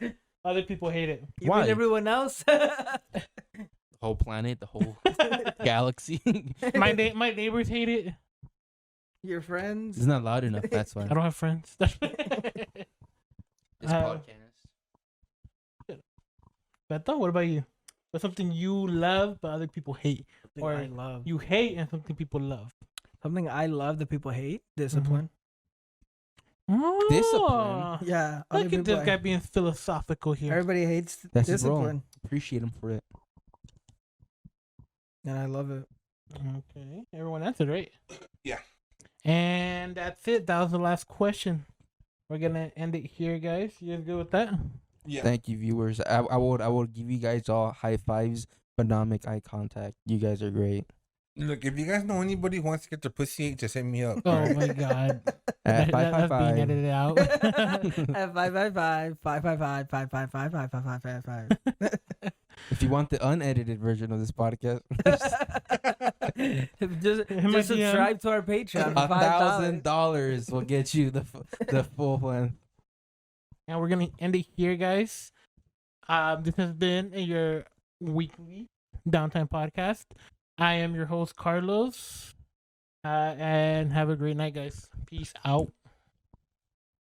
Other people hate it. You Why? mean everyone else? The whole planet, the whole galaxy. My neighbors hate it. Your friends? It's not loud enough. That's why. I don't have friends. This Uh, podcast. Beto, what about you? What's something you love but other people hate? Something or I love. You hate and something people love. Something I love that people hate? Discipline. Oh, Discipline? Yeah. other Look at this people- guy being philosophical here. Everybody hates That's his role. discipline. Appreciate him for it. And I love it. Okay, everyone answered right. Yeah. And that's it. That was the last question. We're gonna end it here, guys. You guys good with that? Yeah. Thank you, viewers. I would give you guys all high fives, but not make eye contact. You guys are great. Look, if you guys know anybody who wants to get their pussy ate, just hit me up. Oh alright? my god. At That's being 555. edited out. At 555-555-555-555. If you want the unedited version of this podcast, just Hit my DM. subscribe to our Patreon. for $5. $1,000 will get you the full plan. And we're gonna end it here, guys. This has been your weekly Downtime podcast. I am your host, Carlos. And have a great night, guys. Peace out.